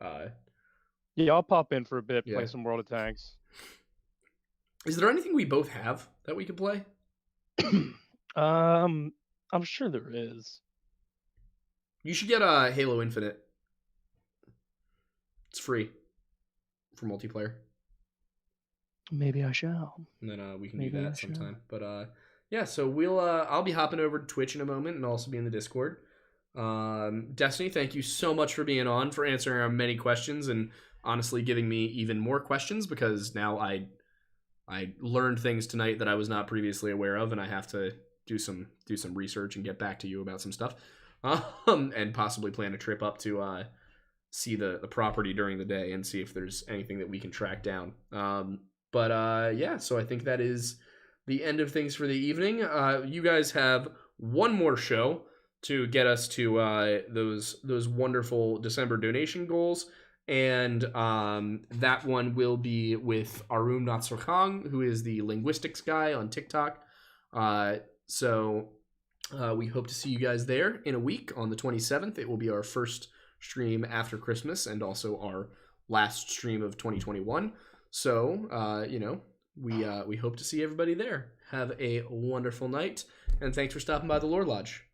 Speaker 2: yeah, I'll pop in for a bit,
Speaker 1: Yeah.
Speaker 2: play some World of Tanks.
Speaker 1: Is there anything we both have that we could play?
Speaker 2: I'm sure there is.
Speaker 1: You should get Halo Infinite. It's free for multiplayer.
Speaker 2: Maybe I shall.
Speaker 1: And then we can
Speaker 2: Maybe
Speaker 1: do
Speaker 2: I
Speaker 1: that
Speaker 2: shall.
Speaker 1: sometime. But yeah, so we'll I'll be hopping over to Twitch in a moment and also be in the Discord. Destiny, thank you so much for being on, for answering our many questions, and honestly giving me even more questions, because now I learned things tonight that I was not previously aware of, and I have to do some research and get back to you about some stuff, and possibly plan a trip up to see the property during the day and see if there's anything that we can track down. But yeah, so I think that is the end of things for the evening. You guys have one more show to get us to those wonderful December donation goals, and that one will be with Arum Natsurkang, who is the linguistics guy on TikTok. So we hope to see you guys there in a week on the 27th. It will be our first stream after Christmas and also our last stream of 2021. So, we hope to see everybody there. Have a wonderful night, and thanks for stopping by the Lore Lodge.